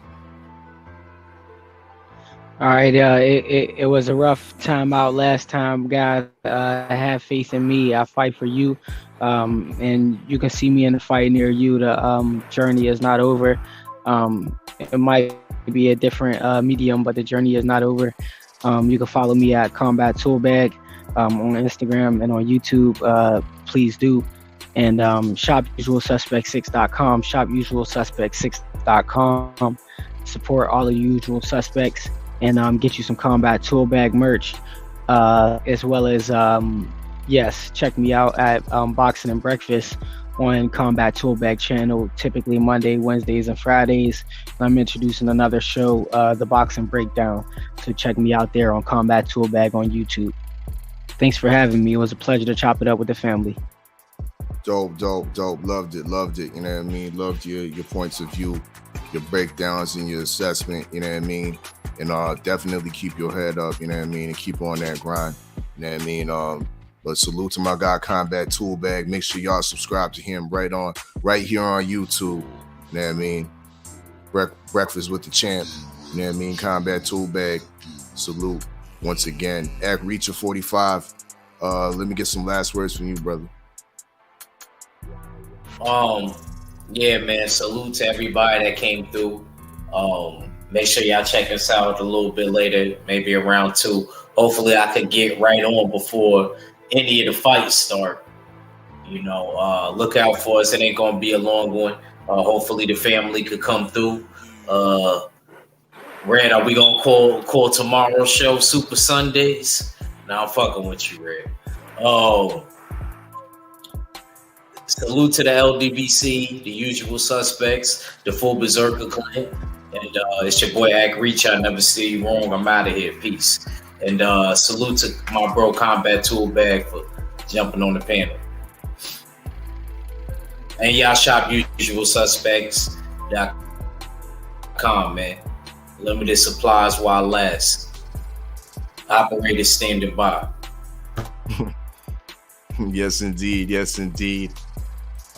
All right, it was a rough time out last time, guys. Have faith in me. I fight for you, and you can see me in the fight near you. The journey is not over. It might be a different medium, but the journey is not over. You can follow me at Combat Tool Bag on Instagram and on YouTube. Please do. And shopusualsuspect6.com, shopusualsuspect6.com. Support all the usual suspects. And get you some Combat Tool Bag merch, as well as, yes, check me out at Boxing and Breakfast on Combat Tool Bag channel, typically Monday, Wednesdays, and Fridays. I'm introducing another show, The Boxing Breakdown, so check me out there on Combat Tool Bag on YouTube. Thanks for having me. It was a pleasure to chop it up with the family. Dope. Loved it. You know what I mean? Loved your points of view, your breakdowns, and your assessment, you know what I mean? And definitely keep your head up, you know what I mean, and keep on that grind, you know what I mean. But salute to my guy Combat Tool Bag. Make sure y'all subscribe to him right here on YouTube, you know what I mean. Breakfast with the Champ, you know what I mean. Combat Tool Bag, salute once again. At Reacher 45, let me get some last words from you, brother. Yeah, man. Salute to everybody that came through. Make sure y'all check us out a little bit later, maybe around 2. Hopefully I could get right on before any of the fights start. You know, look out for us. It ain't going to be a long one. Hopefully the family could come through. Red, are we going to call tomorrow's show Super Sundays? Nah, I'm fucking with you, Red. Salute to the LDBC, the usual suspects, the full Berserker clan. And it's your boy Ak Reach. I never see you wrong. I'm out of here. Peace. And salute to my bro Combat Tool Bag for jumping on the panel. And y'all shop usualsuspects.com, man. Limited supplies while lasts. Operators standing by. Yes, indeed.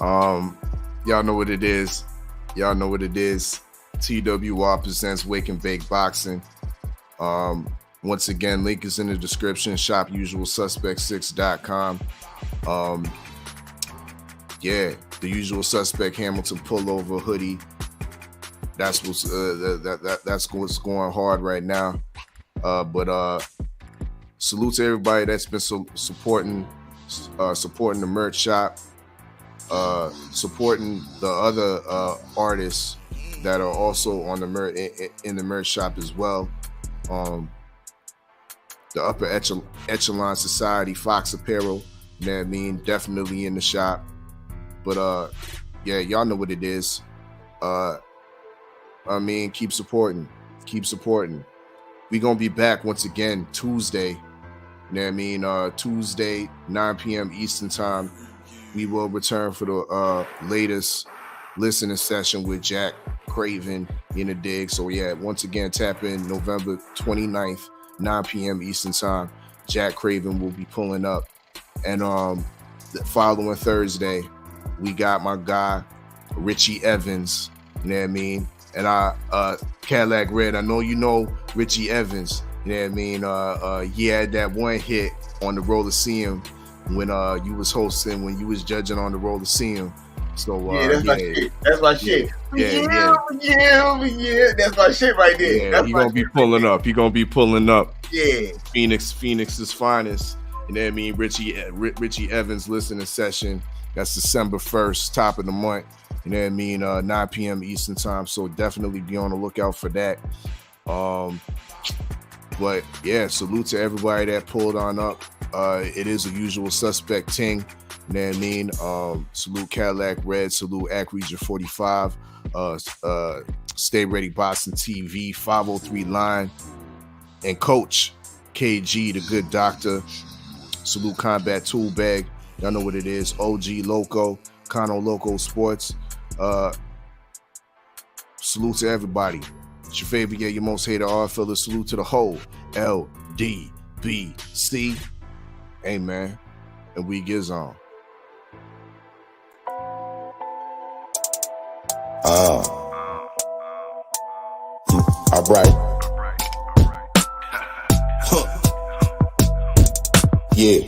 Y'all know what it is. TWR presents Wake and Bake Boxing. Once again, link is in the description. Shopusualsuspect6.com. The Usual Suspect Hamilton pullover hoodie. That's what's going hard right now. But salute to everybody that's been supporting the merch shop, supporting the other artists that are also on the in the merch shop as well. The Upper Echelon Society, Fox Apparel, you know what I mean, definitely in the shop. But y'all know what it is. Keep supporting. We gonna be back once again Tuesday. You know what I mean? Tuesday, 9 p.m. Eastern time. We will return for the latest listening session with Jack Craven in the dig. So yeah, once again, tap in November 29th, 9 p.m. Eastern time. Jack Craven will be pulling up. And the following Thursday, we got my guy Richie Evans. You know what I mean? And Cadillac Red, I know you know Richie Evans. You know what I mean? He had that one hit on the Roller-Seum when you was hosting, when you was judging on the Roller-Seum. So yeah, that's my shit. That's my shit. Yeah. That's my shit right there. Yeah, that's he gonna be pulling up. He gonna be pulling up. Yeah. Phoenix's finest. And then Richie Evans listening session. That's December 1st, top of the month. You know what I mean? 9 p.m. Eastern time. So definitely be on the lookout for that. But yeah, salute to everybody that pulled on up. It is a usual suspect ting. You know what I mean? Salute Cadillac Red, salute Act Region 45, Stay Ready Boston TV, 503 Line, and Coach KG, the good doctor. Salute Combat Tool Bag. Y'all know what it is. OG Loco, Kano Loco Sports. Salute to everybody. It's your favorite, yeah, your most hated Oddfella. Salute to the whole LDBC. Hey, man. And we get on. All right. Yeah.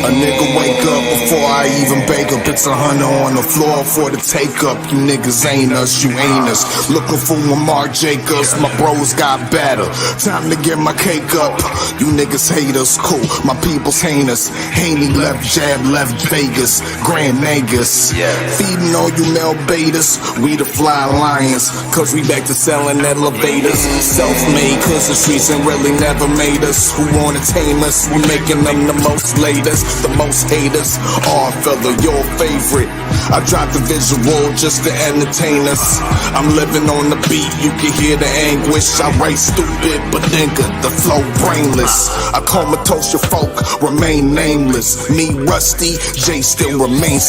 A nigga wake up before I even bake up. It's 100 on the floor for the take up. You niggas ain't us, you ain't us. Looking for a Mark Jacobs, my bros got better. Time to get my cake up. You niggas hate us, cool. My people's heinous. Haney left jab, left Vegas. Grand Nagus. Feeding all you male betas. We the fly lions, cause we back to selling elevators. Self-made, cause the streets ain't really never made us. Who wanna tame us? We making them the most latest, the most haters. Oddfella, your favorite. I drop the visual just to entertain us. I'm living on the beat, you can hear the anguish. I write stupid, but nigga, the flow brainless. I comatose your folk, remain nameless. Me rusty, Jay still remains